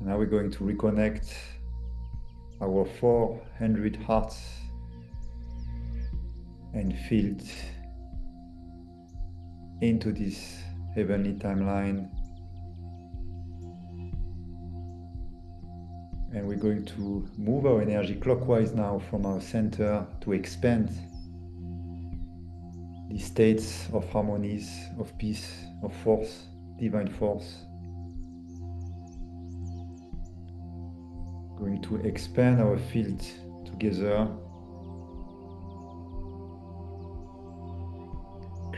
And now we're going to reconnect our 400 hearts and field into this heavenly timeline. And we're going to move our energy clockwise now from our center to expand the states of harmonies, of peace, of force, divine force. Going to expand our field together,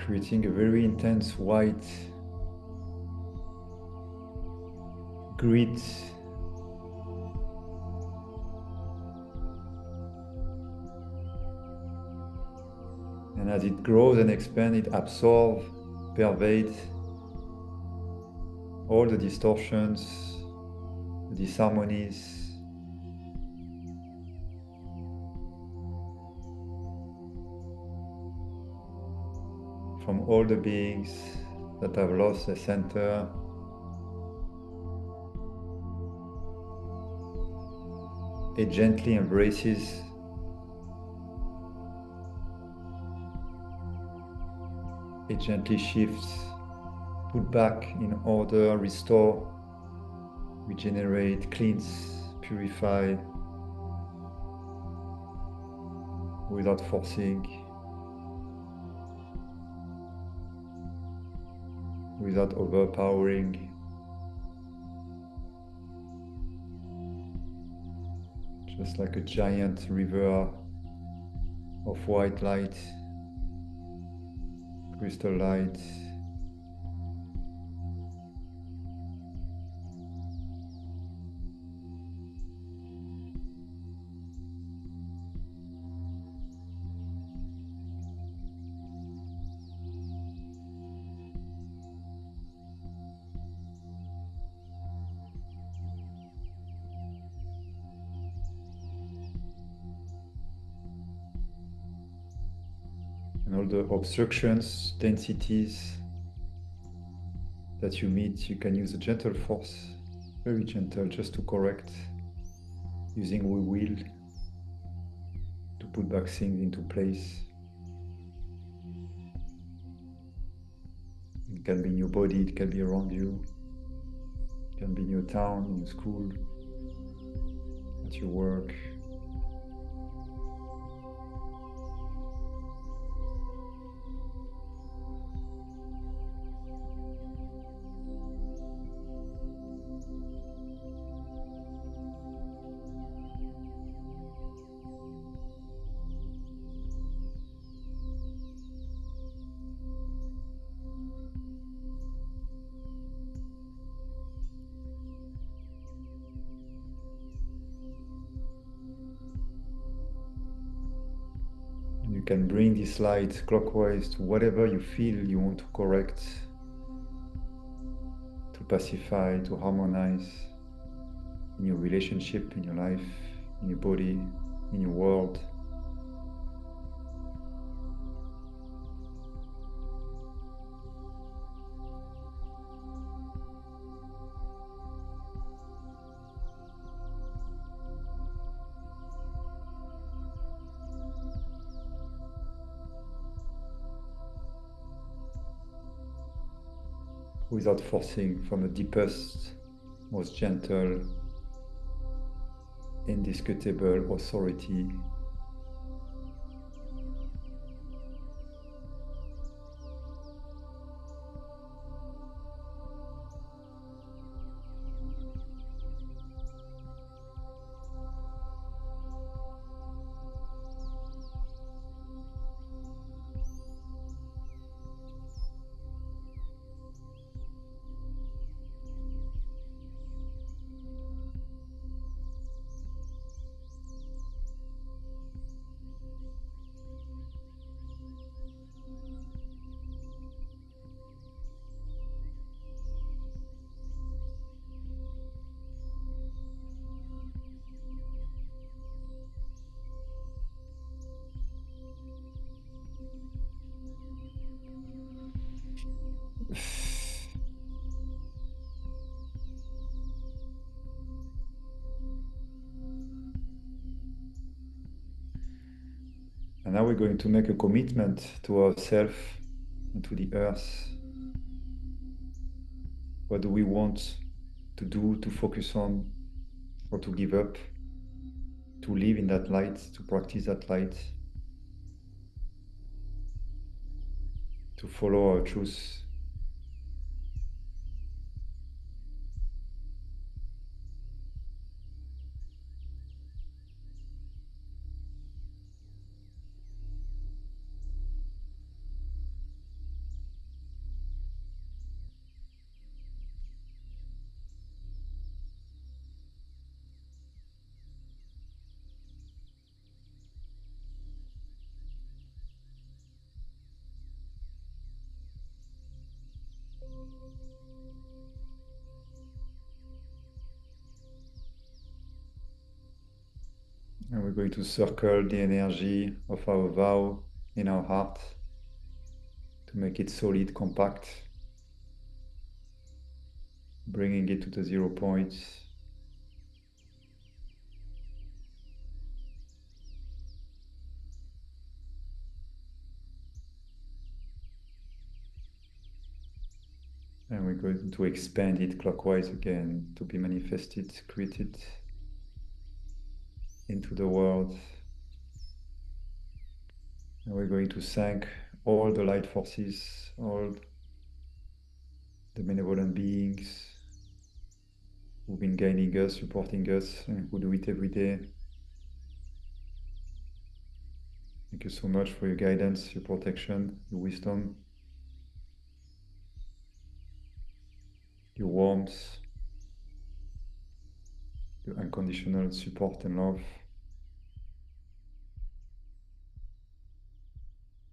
creating a very intense white grid and as it grows and expands, it absorbs, pervades all the distortions, the disharmonies, from all the beings that have lost their center. It gently embraces it gently shifts, put back in order, restore, regenerate, cleanse, purify, without forcing, without overpowering. Just like a giant river of white light, crystal light. And all the obstructions, densities that you meet, you can use a gentle force, very gentle, just to correct, using we will to put back things into place. It can be in your body, it can be around you, it can be in your town, in your school, at your work. You can bring this light clockwise to whatever you feel you want to correct, to pacify, to harmonize in your relationship, in your life, in your body, in your world. Without forcing, from the deepest, most gentle, indisputable authority. And now we're going to make a commitment to ourselves and to the earth. What do we want to do, to focus on, or to give up? To live in that light, to practice that light, to follow our truth. And we're going to circle the energy of our vow in our heart to make it solid, compact, bringing it to the 0 point. And we're going to expand it clockwise again to be manifested, created into the world. And we're going to thank all the light forces, all the benevolent beings who've been guiding us, supporting us, and who do it every day. Thank you so much for your guidance, your protection, your wisdom, your warmth, your unconditional support and love.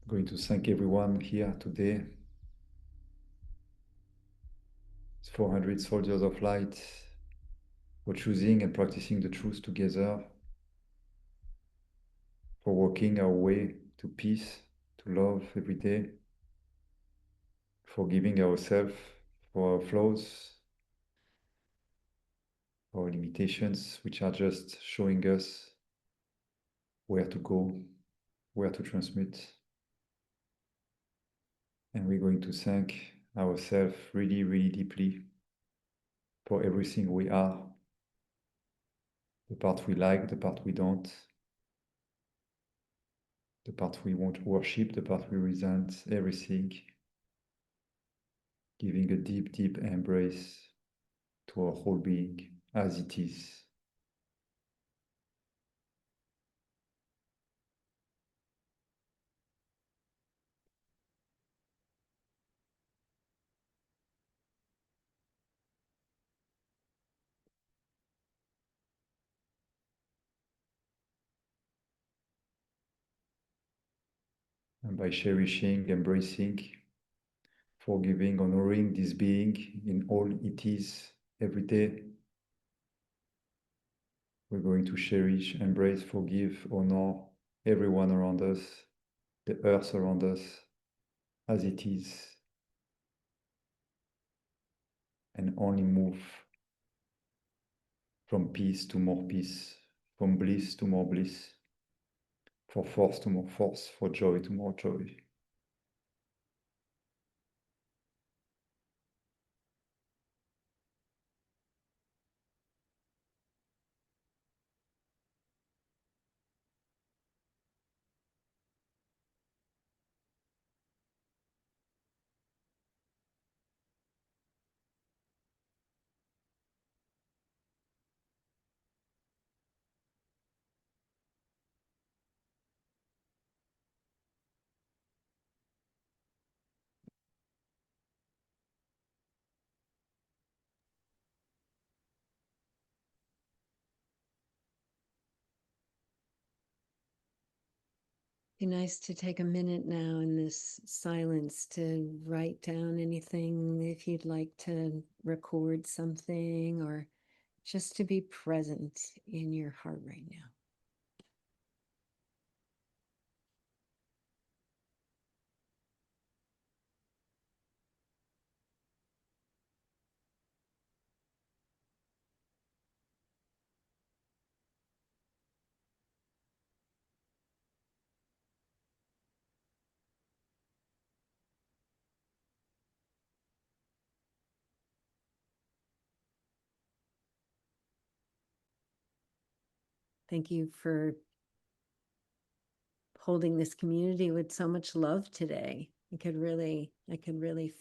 I'm going to thank everyone here today. It's 400 soldiers of light for choosing and practicing the truth together, for walking our way to peace, to love every day, for giving ourselves for our flaws, our limitations, which are just showing us where to go, where to transmit. And we're going to thank ourselves really, really deeply for everything we are, the part we like, the part we don't, the part we won't worship, the part we resent, everything, giving a deep, deep embrace to our whole being as it is. And by cherishing, embracing, forgiving, honoring this being in all it is every day, we're going to cherish, embrace, forgive, honor everyone around us, the earth around us, as it is, and only move from peace to more peace, from bliss to more bliss, for force to more force, for joy to more joy. Be nice to take a minute now in this silence to write down anything if you'd like to record something or just to be present in your heart right now. Thank you for holding this community with so much love today. I could really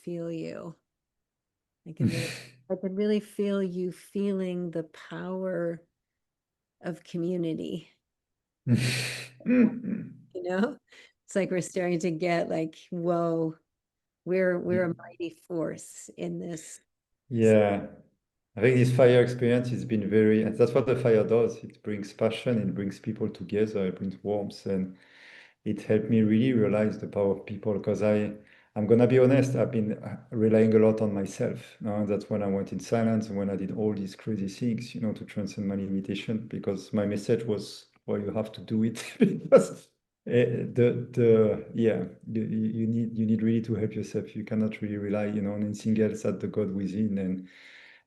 feel you. I could really feel you feeling the power of community. You know, it's like we're starting to get like, whoa, we're a mighty force in this. Yeah, I think this fire experience has been very, and that's what the fire does. It brings passion, it brings people together, it brings warmth, and it helped me really realize the power of people. Because I'm gonna be honest, I've been relying a lot on myself. That's when I went in silence and when I did all these crazy things, to transcend my limitation. Because my message was, well, you have to do it because you need really to help yourself. You cannot really rely, on anything else at the God within.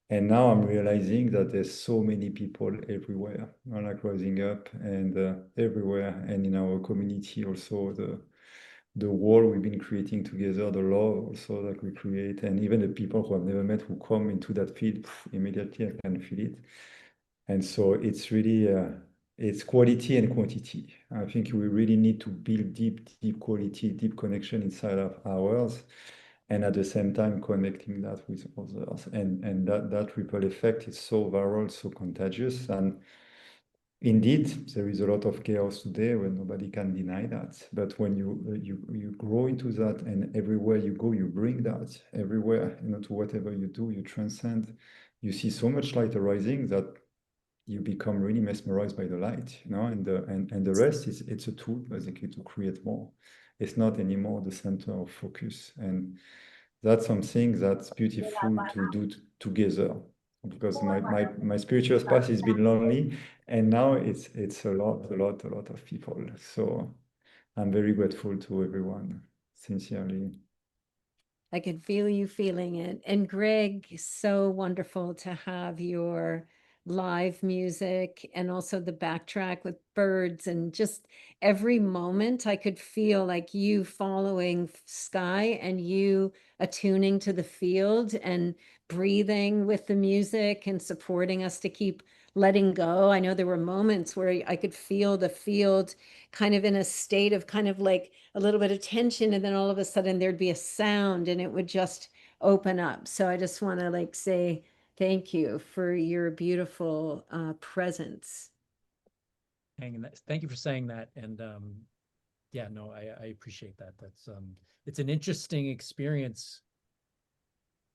And now I'm realizing that there's so many people everywhere, like rising up and everywhere, and in our community also the wall we've been creating together, the love also that we create, and even the people who I've never met who come into that field, immediately I can feel it. And so it's really it's quality and quantity. I think we really need to build deep quality, deep connection inside of ours, and at the same time connecting that with others. And that ripple effect is so viral, so contagious. And indeed, there is a lot of chaos today when nobody can deny that. But when you grow into that, and everywhere you go, you bring that everywhere, to whatever you do, you transcend. You see so much light arising that you become really mesmerized by the light, and the rest it's a tool basically to create more. It's not anymore the center of focus, and that's something that's beautiful to do together. Because my spiritual path has been lonely, and now it's a lot of people. So I'm very grateful to everyone, sincerely. I could feel you feeling it. And Greg, so wonderful to have your live music and also the backtrack with birds, and just every moment I could feel like you following Skai and you attuning to the field and breathing with the music and supporting us to keep letting go. I know there were moments where I could feel the field kind of in a state of kind of like a little bit of tension, and then all of a sudden there'd be a sound and it would just open up. So I just want to like say thank you for your beautiful presence. Thank you for saying that. And yeah, no, I appreciate that. That's it's an interesting experience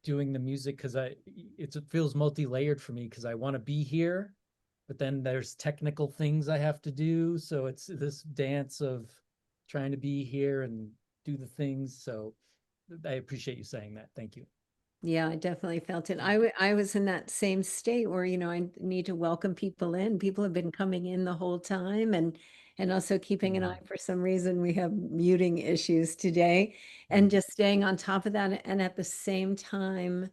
doing the music, because it feels multi-layered for me, because I want to be here, but then there's technical things I have to do. So it's this dance of trying to be here and do the things. So I appreciate you saying that. Thank you. Yeah, I definitely felt it. I was in that same state where, I need to welcome people in. People have been coming in the whole time, and also keeping an eye. For some reason, we have muting issues today, and just staying on top of that. And at the same time,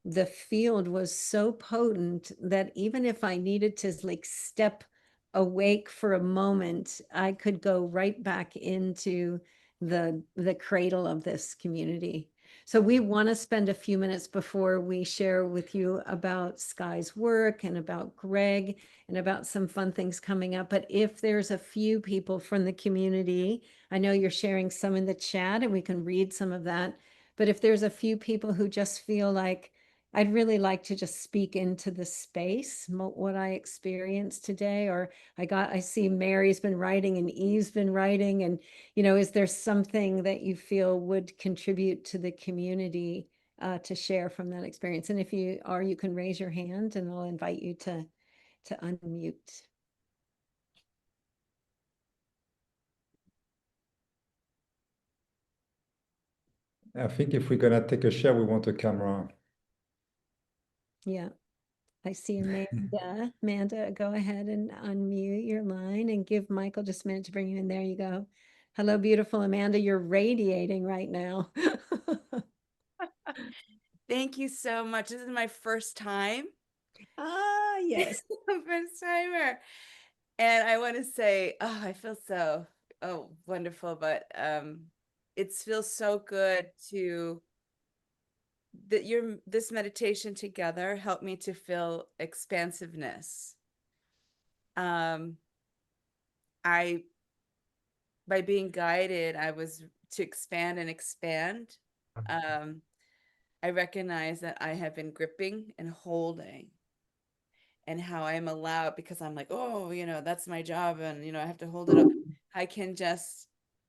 the field was so potent that even if I needed to like step awake for a moment, I could go right back into the cradle of this community. So we want to spend a few minutes before we share with you about Skai's work and about Greg and about some fun things coming up. But if there's a few people from the community, I know you're sharing some in the chat and we can read some of that. But if there's a few people who just feel like, I'd really like to just speak into the space, what I experienced today, or I see Mary's been writing and Eve's been writing, and is there something that you feel would contribute to the community to share from that experience? And if you are, you can raise your hand and I'll invite you to unmute. I think if we're gonna take a share, we want a camera. Yeah, I see Amanda. Amanda, go ahead and unmute your line and give Michael just a minute to bring you in. There you go. Hello, beautiful Amanda. You're radiating right now. Thank you so much. This is my first time. Ah, yes. First timer. And I want to say, I feel so wonderful, but it feels so good to this meditation together helped me to feel expansiveness. by being guided, I was to expand and expand. I recognize that I have been gripping and holding, and how I'm allowed, because I'm like, oh, that's my job, and I have to hold it up. I can just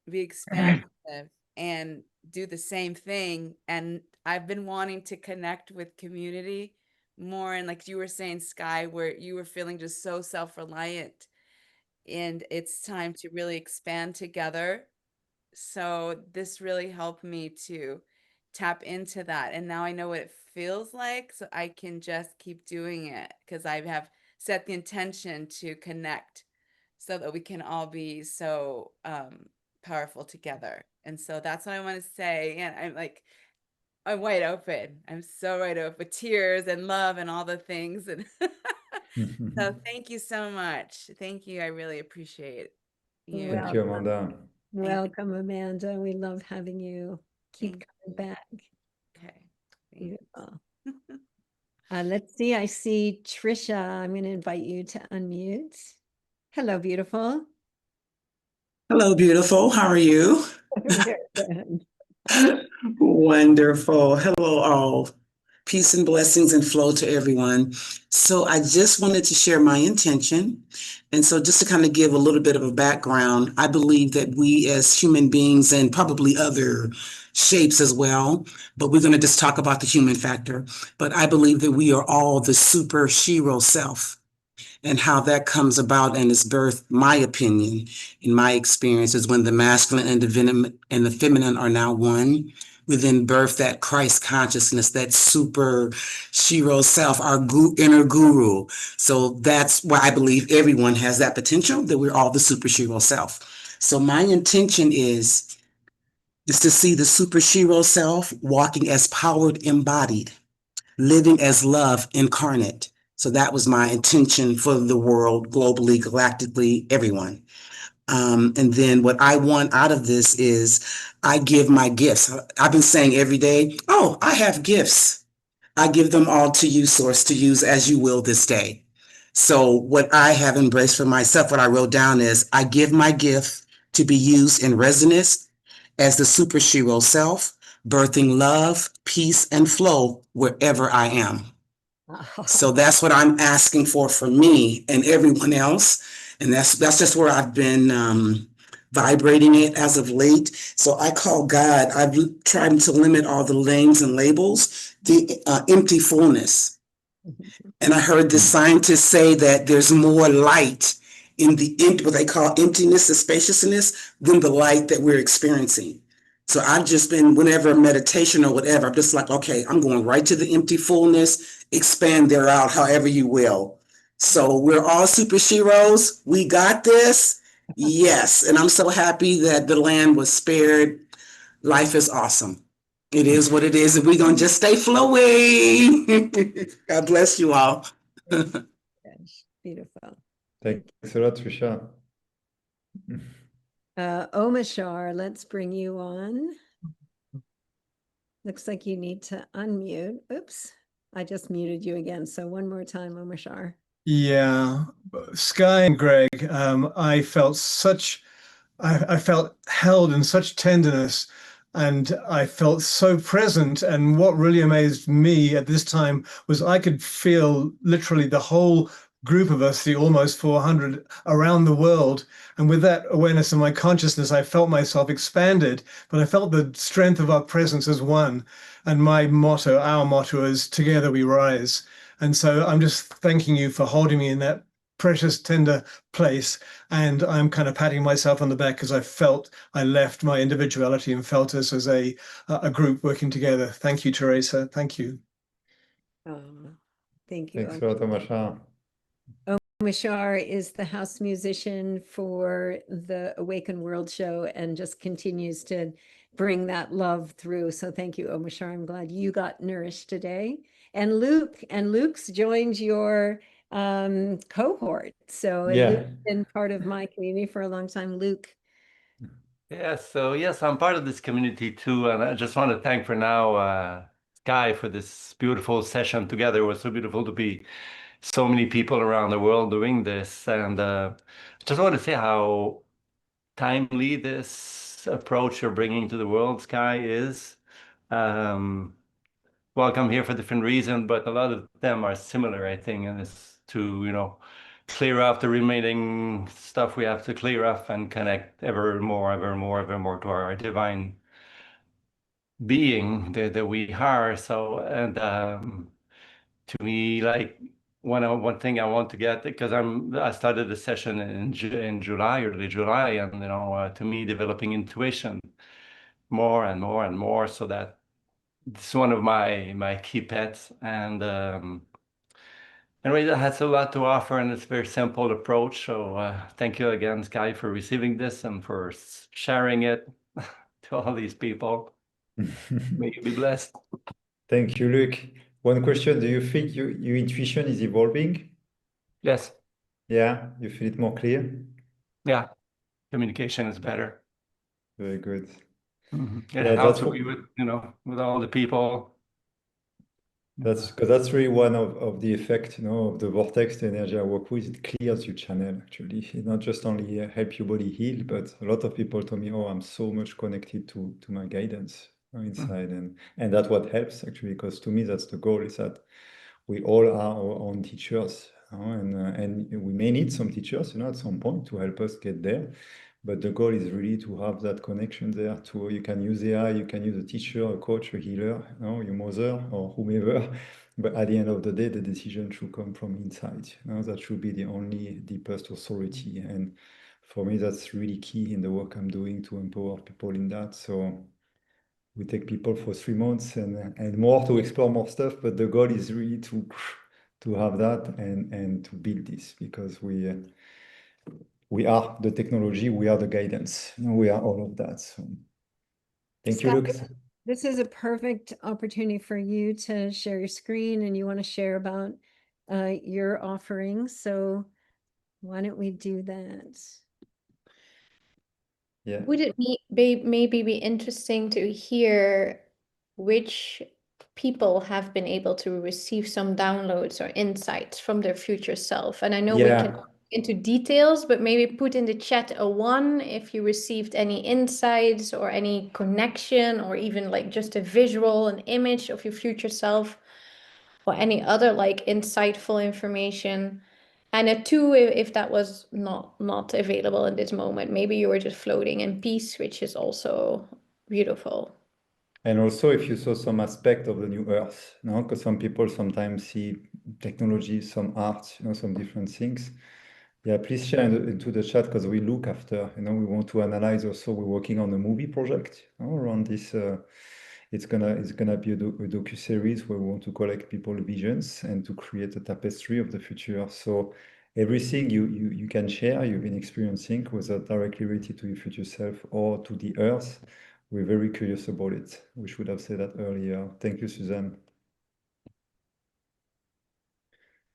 be expansive and do the same thing. And I've been wanting to connect with community more, and like you were saying, Skai, where you were feeling just so self-reliant, and it's time to really expand together. So this really helped me to tap into that. And now I know what it feels like. So I can just keep doing it, because I have set the intention to connect so that we can all be so powerful together. And so that's what I want to say. And I'm wide open. I'm so wide open with tears and love and all the things. And so thank you so much. Thank you. I really appreciate you. Thank you, Amanda. Welcome, Amanda. We love having you. Keep Thank coming back. Okay. Beautiful. Let's see. I see Trisha. I'm going to invite you to unmute. Hello, beautiful. Hello, beautiful. How are you? Very good. Wonderful. Hello, all. Peace and blessings and flow to everyone. So I just wanted to share my intention. And so just to kind of give a little bit of a background, I believe that we as human beings, and probably other shapes as well, but we're going to just talk about the human factor. But I believe that we are all the super hero self. And how that comes about and is birthed, my opinion, in my experience, is when the masculine and the feminine are now one. We then birth that Christ consciousness, that super hero self, our inner guru. So that's why I believe everyone has that potential, that we're all the super hero self. So my intention is to see the super hero self walking as powered embodied, living as love incarnate. So that was my intention for the world, globally, galactically, everyone. And then what I want out of this is I give my gifts. I've been saying every day, oh, I have gifts. I give them all to you, Source, to use as you will this day. So what I have embraced for myself, what I wrote down is I give my gift to be used in resonance as the super hero self, birthing love, peace, and flow wherever I am. So that's what I'm asking for me and everyone else. And that's just where I've been vibrating it as of late. So I call God, I've tried to limit all the names and labels, the empty fullness. And I heard the scientists say that there's more light in the what they call emptiness, the spaciousness, than the light that we're experiencing. So I've just been, whenever meditation or whatever, I'm just like, okay, I'm going right to the empty fullness, expand there out however you will. So we're all super heroes. We got this. Yes. And I'm so happy that the land was spared. Life is awesome. It is what it is. And we're going to just stay flowing. God bless you all. Beautiful. Thanks a lot, Trisha. Omashar, let's bring you on. Looks like you need to unmute. Oops, I just muted you again. So one more time, Omashar. Yeah, Skai and Greg, I felt I felt held in such tenderness, and I felt so present. And what really amazed me at this time was I could feel literally the whole group of us, the almost 400 around the world. And with that awareness in my consciousness, I felt myself expanded, but I felt the strength of our presence as one. And our motto is together we rise. And so I'm just thanking you for holding me in that precious, tender place. And I'm kind of patting myself on the back because I left my individuality and felt us as a group working together. Thank you, Teresa. Thank you. Thank you. Thanks a lot, Omashar. Omashar is the house musician for the Awaken World Show and just continues to bring that love through. So thank you, Omashar. I'm glad you got nourished today. And Luke's joined your cohort. So Luke's been part of my community for a long time. Luke. Yeah, so yes, I'm part of this community too. And I just want to thank for now Skai for this beautiful session together. It was so beautiful to be so many people around the world doing this. And just want to say how timely this approach you're bringing to the world, Skai, is. Welcome here for different reasons, but a lot of them are similar, I think, and it's to, clear up the remaining stuff we have to clear up and connect ever more to our divine being that we are. So, and to me, like one thing I want to get, because I started the session in July, early July, and to me, developing intuition more and more and more, so that it's one of my key pets. And anyway, that has a lot to offer, and it's a very simple approach. So thank you again, Skai, for receiving this and for sharing it to all these people. May you be blessed. Thank you, Luc. One question, do you think your intuition is evolving? Yes. Yeah, you feel it more clear? Yeah, communication is better. Very good. It Yeah, helps me with all the people. That's because that's really one of the effect, of the vortex, the energy I work with. It clears your channel, actually. It not just only help your body heal, but a lot of people told me, oh, I'm so much connected to my guidance inside. And that's what helps, actually, because to me, that's the goal, is that we all are our own teachers. And we may need some teachers, at some point to help us get there. But the goal is really to have that connection there. You can use AI, you can use a teacher, a coach, a healer, your mother or whomever. But at the end of the day, the decision should come from inside. That should be the only deepest authority. And for me, that's really key in the work I'm doing to empower people in that. So we take people for 3 months and more to explore more stuff. But the goal is really to have that and to build this, because we are the technology, we are the guidance, we are all of that. So thank you, Scott, Luc. this is a perfect opportunity for you to share your screen, and you want to share about your offerings. So why don't we do that? Yeah. Would it maybe be interesting to hear which people have been able to receive some downloads or insights from their future self? And I know we can go into details, but maybe put in the chat a 1 if you received any insights or any connection, or even like just a visual, an image of your future self, or any other like insightful information. And a 2 if that was not available in this moment. Maybe you were just floating in peace, which is also beautiful. And also if you saw some aspect of the new earth, because some people sometimes see technology, some art, some different things. Yeah, please share into the chat, because we look after, we want to analyze also. We're working on a movie project around this. It's gonna be a docu-series where we want to collect people's visions and to create a tapestry of the future. So everything you can share, you've been experiencing, whether directly related to your future self or to the earth, we're very curious about it. We should have said that earlier. Thank you, Suzanne.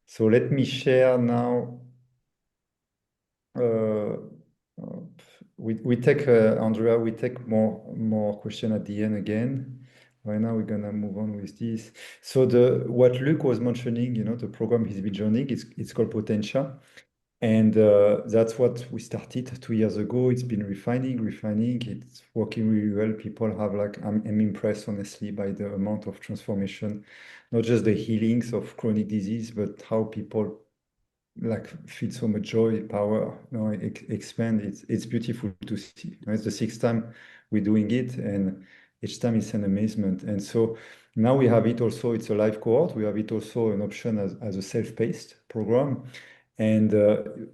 So let me share now. We take Andrea. We take more question at the end again. Right now we're gonna move on with this. So what Luc was mentioning, the program he's been joining, it's called Potentia, and that's what we started 2 years ago. It's been refining. It's working really well. People have I'm impressed honestly by the amount of transformation, not just the healings of chronic disease, but how people feel so much joy, power, expand. It's beautiful to see. It's the 6th time we're doing it, and each time it's an amazement. And so now we have it also, it's a live cohort. We have it also an option as a self-paced program. And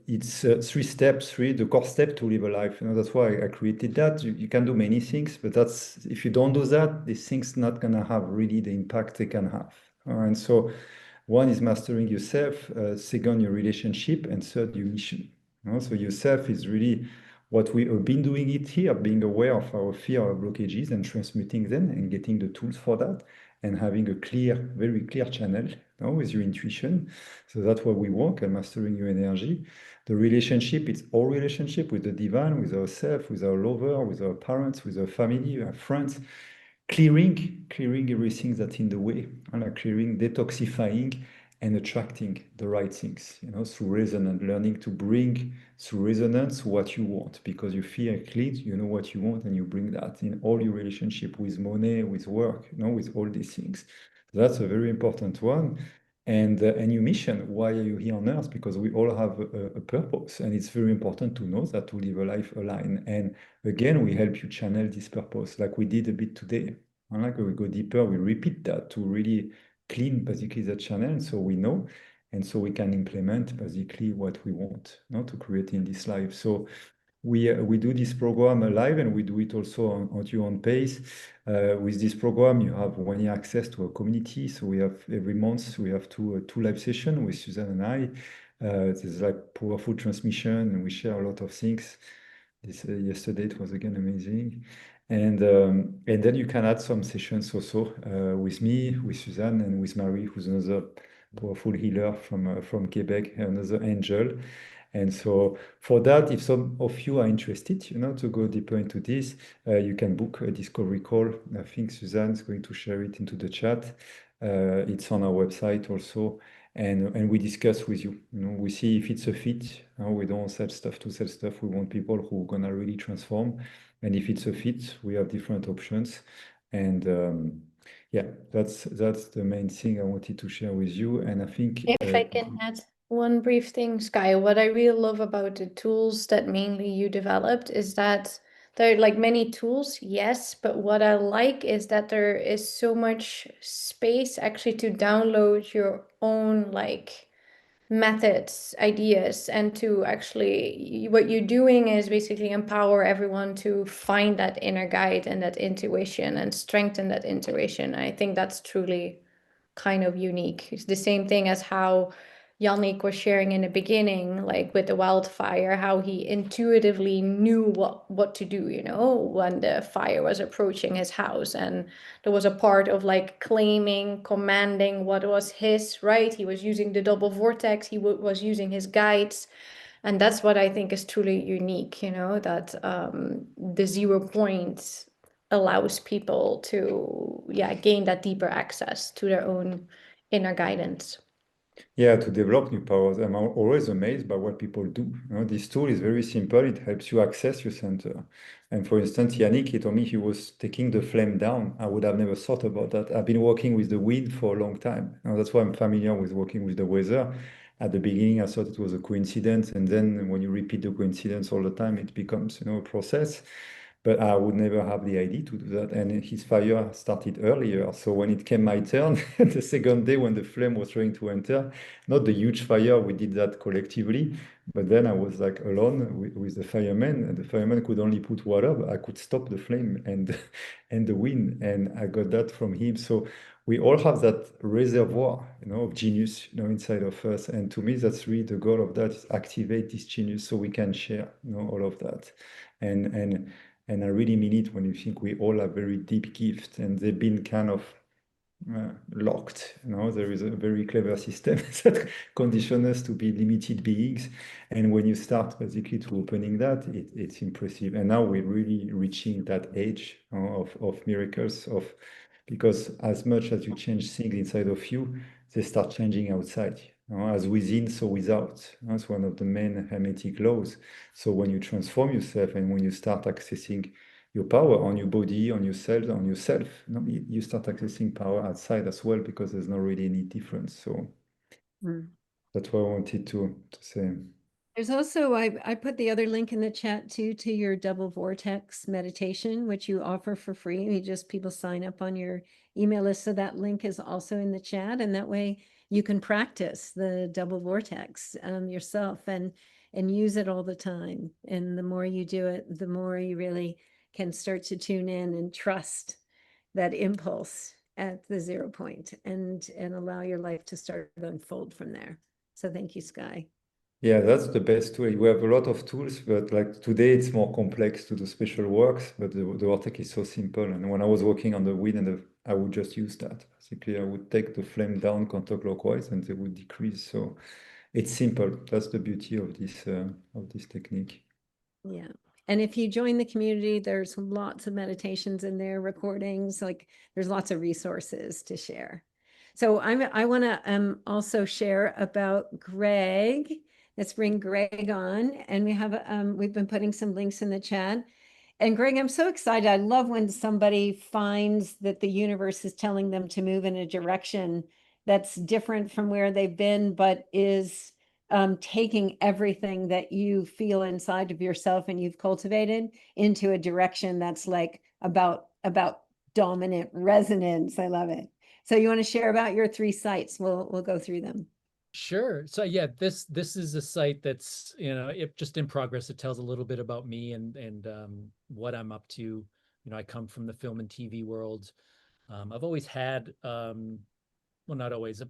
it's 3 steps, the core step to live a life. That's why I created that. You can do many things, but if you don't do that, these things not gonna have really the impact they can have. And so 1 is mastering yourself, 2nd, your relationship, and 3rd, your mission. So yourself is really what we have been doing it here, being aware of our fear, our blockages, and transmuting them and getting the tools for that, and having a very clear channel with your intuition. So that's where we work, and mastering your energy. The relationship, it's all relationship with the divine, with ourselves, with our lover, with our parents, with our family, our friends. clearing everything that's in the way, like clearing, detoxifying, and attracting the right things, through resonance, learning to bring through resonance what you want, because you feel clean, you know what you want, and you bring that in all your relationship with money, with work, with all these things. That's a very important one. And your mission, why are you here on earth? Because we all have a purpose, and it's very important to know that, to live a life aligned. And again, we help you channel this purpose, like we did a bit today. And like we go deeper, we repeat that to really clean basically the channel, so we know, and so we can implement basically what we want, to create in this life. So we do this program live, and we do it also on your own pace. With this program, you have 1 year access to a community. So we have every month we have two live sessions with Susan and I. There's like powerful transmission, and we share a lot of things. This yesterday it was again amazing, and then you can add some sessions also with me, with Susan, and with Marie, who's another powerful healer from Quebec, another angel. And so for that, if some of you are interested, to go deeper into this, you can book a discovery call. I think Suzanne is going to share it into the chat. It's on our website also. And we discuss with you. We see if it's a fit. We don't sell stuff to sell stuff. We want people who are gonna really transform. And if it's a fit, we have different options. And yeah, that's the main thing I wanted to share with you. And I think If I can add one brief thing, Sky, what I really love about the tools that mainly you developed is that there are like many tools, yes, but what I like is that there is so much space actually to download your own like methods, ideas, and to actually what you're doing is basically empower everyone to find that inner guide and that intuition and strengthen that intuition. I think that's truly kind of unique. It's the same thing as how Yannick was sharing in the beginning, like with the wildfire, how he intuitively knew what to do, when the fire was approaching his house. And there was a part of like claiming, commanding what was his, right? He was using the double vortex, he was using his guides. And that's what I think is truly unique, that the ZeroPoint allows people to gain that deeper access to their own inner guidance. Yeah, to develop new powers. I'm always amazed by what people do. This tool is very simple. It helps you access your center. And for instance, Yannick, he told me he was taking the flame down. I would have never thought about that. I've been working with the wind for a long time. That's why I'm familiar with working with the weather. At the beginning, I thought it was a coincidence. And then when you repeat the coincidence all the time, it becomes, a process. But I would never have the idea to do that. And his fire started earlier. So when it came my turn, the second day when the flame was trying to enter, not the huge fire, we did that collectively. But then I was like alone with the fireman, and the fireman could only put water, but I could stop the flame and and the wind. And I got that from him. So we all have that reservoir, of genius, inside of us. And to me, that's really the goal of that, is activate this genius so we can share, all of that. And I really mean it when you think we all have very deep gifts, and they've been kind of locked. There is a very clever system that conditions us to be limited beings. And when you start basically to opening that, it's impressive. And now we're really reaching that age of miracles, because as much as you change things inside of you, they start changing outside. As within, so without. That's one of the main hermetic laws. So when you transform yourself, and when you start accessing your power on your body, on yourself, you start accessing power outside as well, because there's not really any difference. So that's what I wanted to say. There's also, I put the other link in the chat too, to your double vortex meditation, which you offer for free. People sign up on your email list. So that link is also in the chat. And that way you can practice the double vortex yourself and use it all the time. And the more you do it, the more you really can start to tune in and trust that impulse at the ZeroPoint, and allow your life to start to unfold from there. So thank you, Skai. Yeah, that's the best way. We have a lot of tools, but like today it's more complex to do special works, but the vortex is so simple. And when I was working on the wind, I would just use that. Basically, I would take the flame down counterclockwise and they would decrease. So it's simple. That's the beauty of this technique. Yeah. And if you join the community, there's lots of meditations in there, recordings, like there's lots of resources to share. So I want to also share about Greg. Let's bring Greg on, and we've been putting some links in the chat. And Greg, I'm so excited. I love when somebody finds that the universe is telling them to move in a direction that's different from where they've been, but is taking everything that you feel inside of yourself and you've cultivated into a direction that's like about dominant resonance. I love it. So you want to share about your 3 sites? We'll go through them. Sure. So yeah, this is a site that's, just in progress. It tells a little bit about me and what I'm up to. I come from the film and TV world. I've always had, well, not always,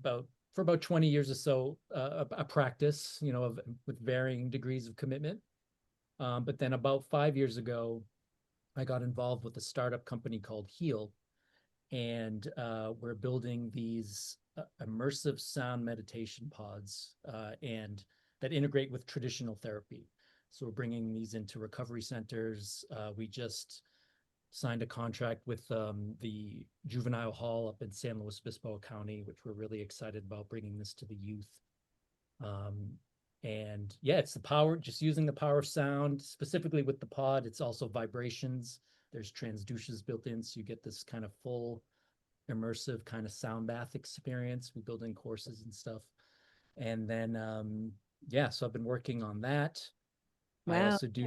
for about 20 years or so, a practice, with varying degrees of commitment. But then about 5 years ago, I got involved with a startup company called Heal, and we're building these immersive sound meditation pods and that integrate with traditional therapy. So we're bringing these into recovery centers. We just signed a contract with the juvenile hall up in San Luis Obispo County, which we're really excited about bringing this to the youth. And yeah, it's the power, just using the power of sound, specifically with the pod. It's also vibrations. There's transducers built in, so you get this kind of full immersive kind of sound bath experience. We build in courses and stuff. And then, yeah, so I've been working on that. Wow, I also do.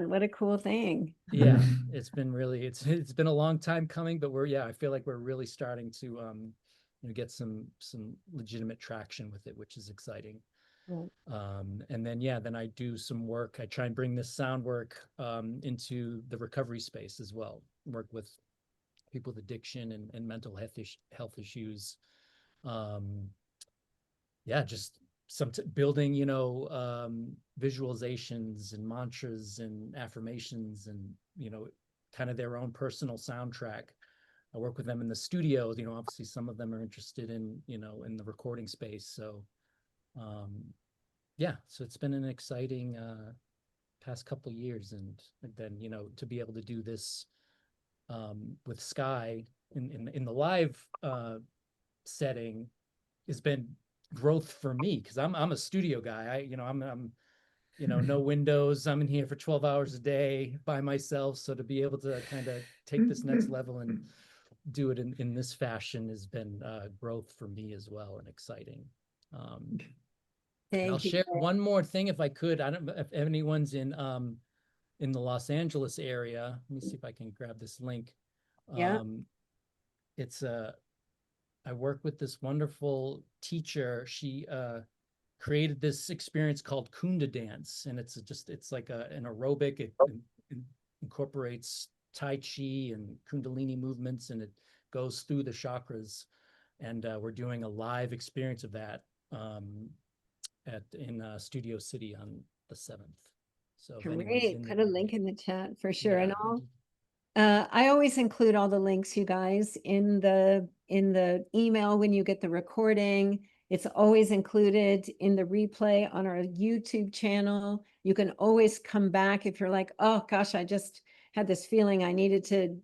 What a cool thing. Yeah, it's been really, it's been a long time coming, but I feel like we're really starting to get some legitimate traction with it, which is exciting. Right. And then, yeah, then I do some work. I try and bring this sound work into the recovery space as well. Work with people with addiction and mental health issues. Yeah, just building, visualizations and mantras and affirmations and, kind of their own personal soundtrack. I work with them in the studio. Obviously some of them are interested in, in the recording space. So, yeah, so it's been an exciting past couple of years. And then, to be able to do this with Skai in the live setting has been growth for me, because I'm a studio guy. I'm no windows. I'm in here for 12 hours a day by myself. So to be able to kind of take this next level and do it in this fashion has been growth for me as well, and exciting. I'll share one more thing if I could. I don't know if anyone's in the Los Angeles area. Let me see if I can grab this link. Yeah. I work with this wonderful teacher. She created this experience called Kunda dance, and it's like an aerobic. It incorporates Tai Chi and Kundalini movements, and it goes through the chakras. And we're doing a live experience of that in Studio City on the 7th. So great, put a link in the chat for sure. Yeah. And I always include all the links, you guys, in the email when you get the recording. It's always included in the replay on our YouTube channel. You can always come back if you're like, oh gosh, I just had this feeling I needed to,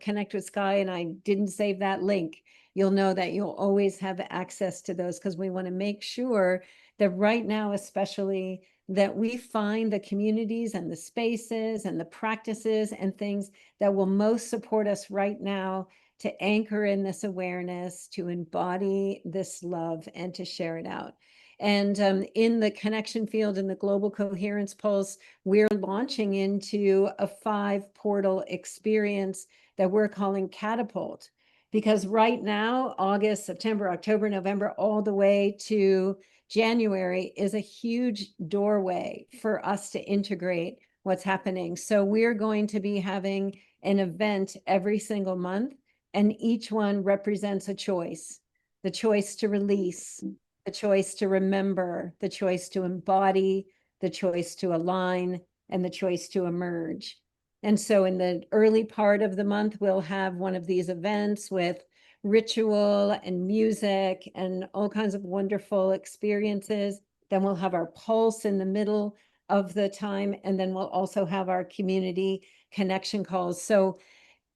connect with Skai and I didn't save that link. You'll know that you'll always have access to those, because we want to make sure that right now, especially, that we find the communities and the spaces and the practices and things that will most support us right now to anchor in this awareness, to embody this love, and to share it out. And in the connection field, in the Global Coherence Pulse, we're launching into a 5-portal experience that we're calling Catapult. Because right now, August, September, October, November, all the way to January is a huge doorway for us to integrate what's happening. So we're going to be having an event every single month, and each one represents a choice. The choice to release, the choice to remember, the choice to embody, the choice to align, and the choice to emerge. And so in the early part of the month, we'll have one of these events with ritual and music and all kinds of wonderful experiences. Then we'll have our pulse in the middle of the time. And then we'll also have our community connection calls. So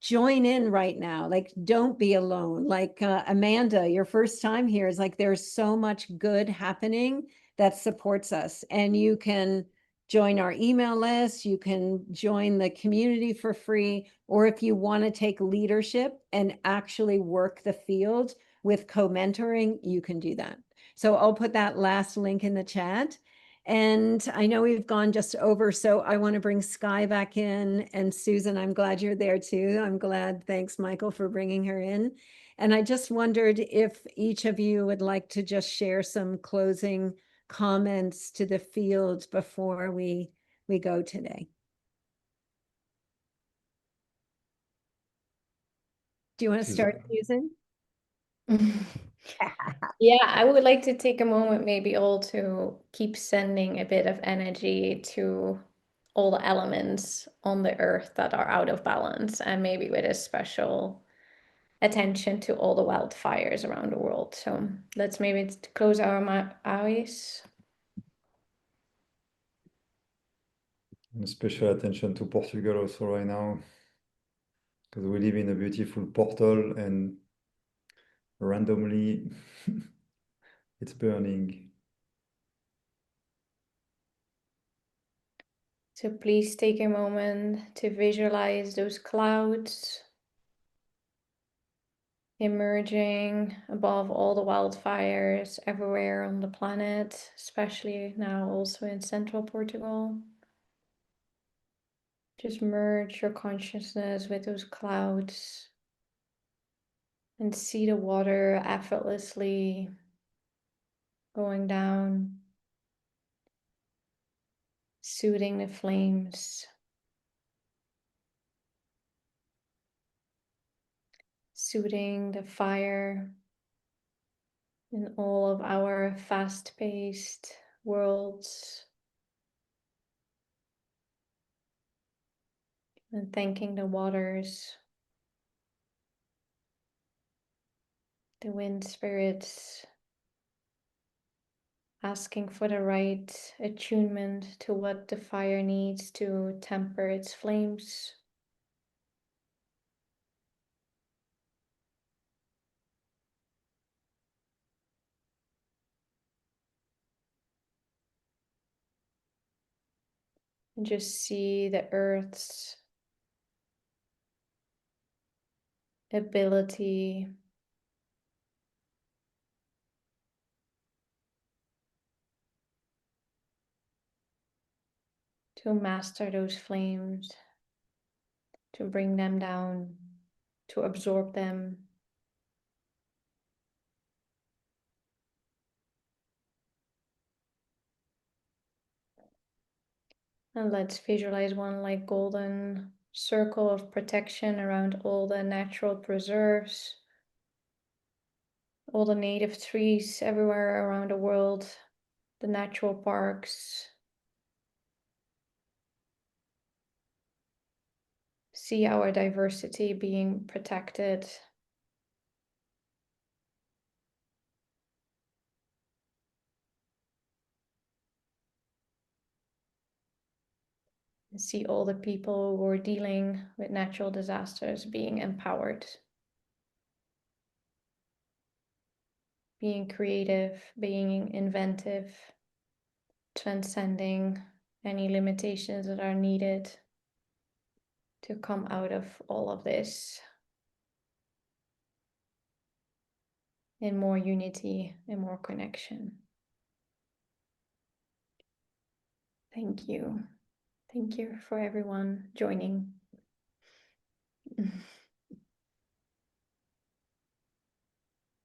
join in right now. Like, don't be alone. Like Amanda, your first time here is like, there's so much good happening that supports us. And you can join our email list. You can join the community for free. Or if you want to take leadership and actually work the field with co-mentoring, you can do that. So I'll put that last link in the chat. And I know we've gone just over, so I want to bring Skai back in. And Susan, I'm glad you're there too. I'm glad. Thanks, Michael, for bringing her in. And I just wondered if each of you would like to just share some closing comments to the field before we go today. Do you want to start, Susan? Yeah, I would like to take a moment maybe all to keep sending a bit of energy to all the elements on the earth that are out of balance, and maybe with a special attention to all the wildfires around the world. So let's maybe close our eyes. And special attention to Portugal also right now, because we live in a beautiful portal and randomly it's burning. So please take a moment to visualize those clouds emerging above all the wildfires everywhere on the planet, especially now also in central Portugal. Just merge your consciousness with those clouds and see the water effortlessly going down, soothing the flames, soothing the fire in all of our fast-paced worlds, and thanking the waters, the wind spirits, asking for the right attunement to what the fire needs to temper its flames. And just see the earth's ability to master those flames, to bring them down, to absorb them. And let's visualize one like golden circle of protection around all the natural preserves, all the native trees everywhere around the world, the natural parks. See our diversity being protected. And see all the people who are dealing with natural disasters being empowered, being creative, being inventive, transcending any limitations that are needed to come out of all of this in more unity and more connection. Thank you. Thank you for everyone joining.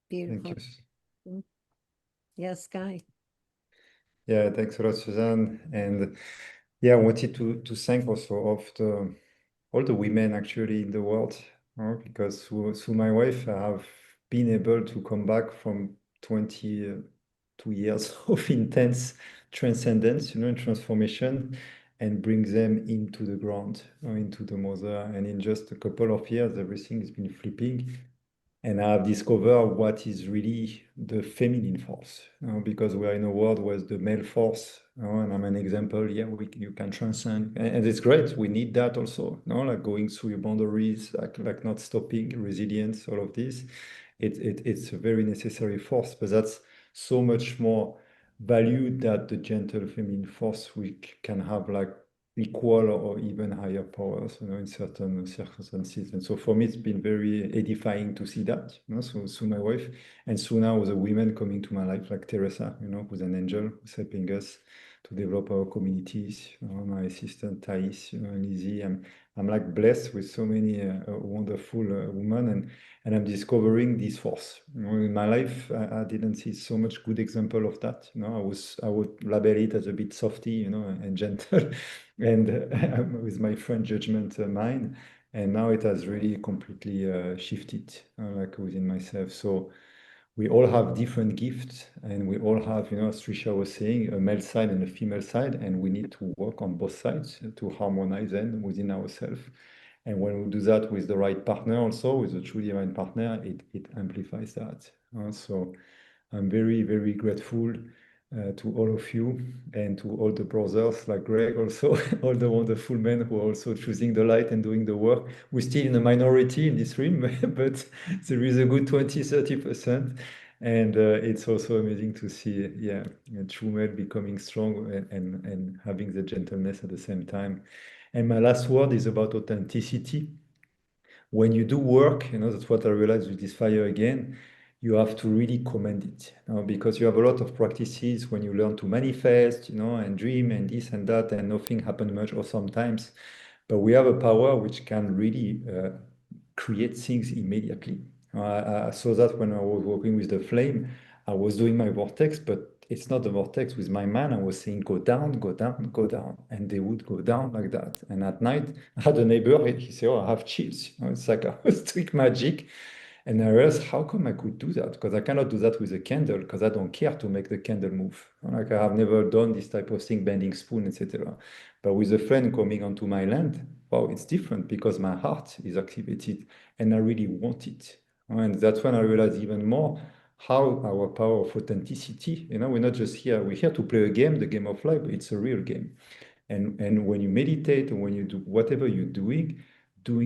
Beautiful. Thank you. Yes, Skai. Yeah, thanks a lot, Suzanne. And yeah, I wanted to thank also of all the women actually in the world, because through my wife, I have been able to come back from 22 years of intense transcendence, and transformation, and bring them into the ground, into the mother. And in just a couple of years, everything has been flipping. And I've discovered what is really the feminine force, because we are in a world where the male force, and I'm an example, yeah, you can transcend, and it's great. We need that also, like going through your boundaries, like not stopping, resilience, all of this. It's a very necessary force, but that's so much more value that the gentle feminine force we can have like equal or even higher powers, in certain circumstances. And so for me, it's been very edifying to see that, so through my wife, and through now the women coming to my life, like Teresa, who's an angel, who's helping us to develop our communities. My assistant Thais, and Lizzie. I'm like blessed with so many wonderful women, and I'm discovering this force. In my life, I didn't see so much good example of that. I would label it as a bit softy, and gentle, and with my French judgment mind. And now it has really completely shifted, like within myself. So we all have different gifts, and we all have, as Trisha was saying, a male side and a female side, and we need to work on both sides to harmonize them within ourselves. And when we do that with the right partner, also with a truly divine partner, it amplifies that. So I'm very, very grateful to all of you, and to all the brothers like Greg, also all the wonderful men who are also choosing the light and doing the work. We're still in a minority in this room, but there is a good 20-30%. And it's also amazing to see, a true male becoming strong and having the gentleness at the same time. And my last word is about authenticity. When you do work, that's what I realized with this fire again, you have to really commend it, because you have a lot of practices when you learn to manifest, and dream and this and that, and nothing happens much or sometimes. But we have a power which can really create things immediately. I saw that when I was working with the flame. I was doing my vortex, but it's not the vortex with my man. I was saying, go down, go down, go down. And they would go down like that. And at night, I had a neighbor, he said, oh, I have chills. It's like I was doing magic. And I realized, how come I could do that? Because I cannot do that with a candle, because I don't care to make the candle move. Like I have never done this type of thing, bending spoon, etc. But with a friend coming onto my land, wow, it's different because my heart is activated and I really want it. And that's when I realized even more how our power of authenticity, we're not just here, we're here to play a game, the game of life, but it's a real game. And when you meditate and when you do whatever you're doing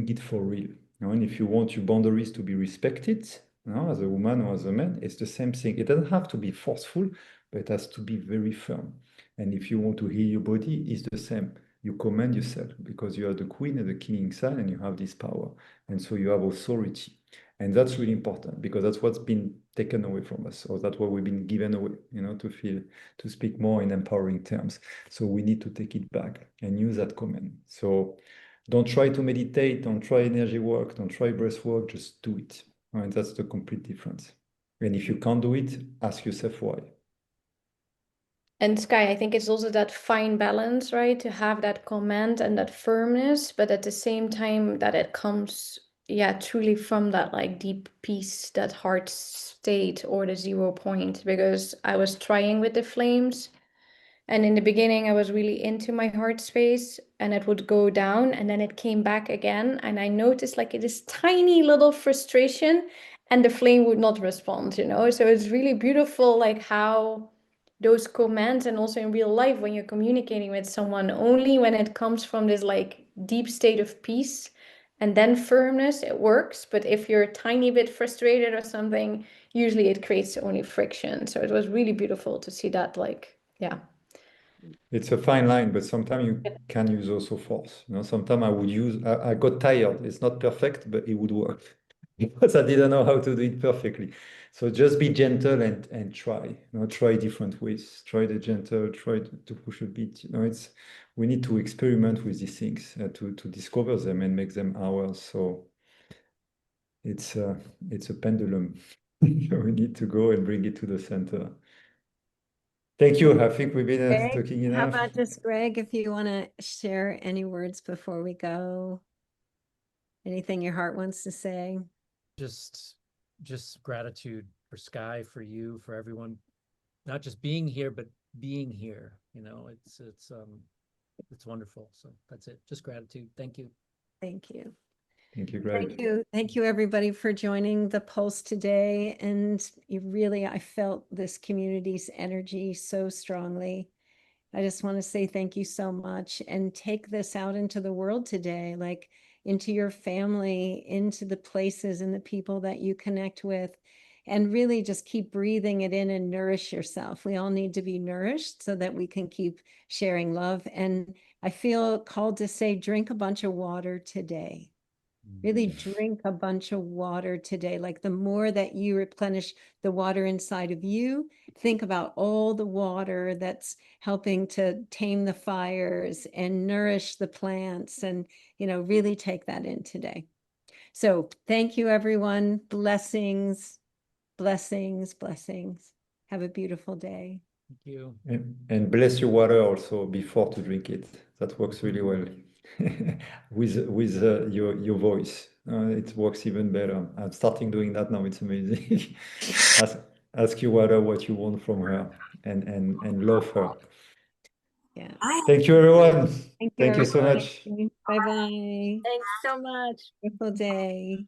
it for real. And if you want your boundaries to be respected, as a woman or as a man, it's the same thing. It doesn't have to be forceful, but it has to be very firm. And if you want to heal your body, it's the same. You command yourself because you are the queen and the king inside, and you have this power. And so you have authority. And that's really important because that's what's been taken away from us, or that's what we've been given away, to speak more in empowering terms. So we need to take it back and use that command. So don't try to meditate, don't try energy work, don't try breath work, just do it. And that's the complete difference. And if you can't do it, ask yourself why. And Sky, I think it's also that fine balance, right? To have that command and that firmness, but at the same time that it comes, truly from that like deep peace, that heart state or the 0 point. Because I was trying with the flames, and in the beginning I was really into my heart space, and it would go down and then it came back again. And I noticed like it is tiny little frustration and the flame would not respond, So it's really beautiful, like how those commands, and also in real life when you're communicating with someone, only when it comes from this like deep state of peace and then firmness, it works. But if you're a tiny bit frustrated or something, usually it creates only friction. So it was really beautiful to see that, like, yeah. It's a fine line, but sometimes you can use also force. Sometimes I got tired. It's not perfect, but it would work because I didn't know how to do it perfectly. So just be gentle and try. Try different ways. Try the gentle. Try to push a bit. We need to experiment with these things to discover them and make them ours. So it's a pendulum. We need to go and bring it to the center. Thank you. I think we've been Greg, talking how enough. about just Greg, if you want to share any words before we go? Anything your heart wants to say? Just gratitude for Skai, for you, for everyone, not just being here, but being here. It's wonderful. So that's it. Just gratitude. Thank you. Thank you. Thank you, Greg. Thank you. Thank you, everybody, for joining the Pulse today. And I felt this community's energy so strongly. I just want to say thank you so much, and take this out into the world today, like into your family, into the places and the people that you connect with, and really just keep breathing it in and nourish yourself. We all need to be nourished so that we can keep sharing love. And I feel called to say, drink a bunch of water today. Really drink a bunch of water today. Like, the more that you replenish the water inside of you, think about all the water that's helping to tame the fires and nourish the plants, and, really take that in today. So thank you, everyone. Blessings, blessings, blessings. Have a beautiful day. Thank you. And bless your water also before to drink it. That works really well. with your voice. It works even better. I'm starting doing that now. It's amazing. ask your water what you want from her, and love her. Yeah. Thank you, everyone. Thank you, Thank you so everyone. much. Bye-bye. Thanks so much. Beautiful day.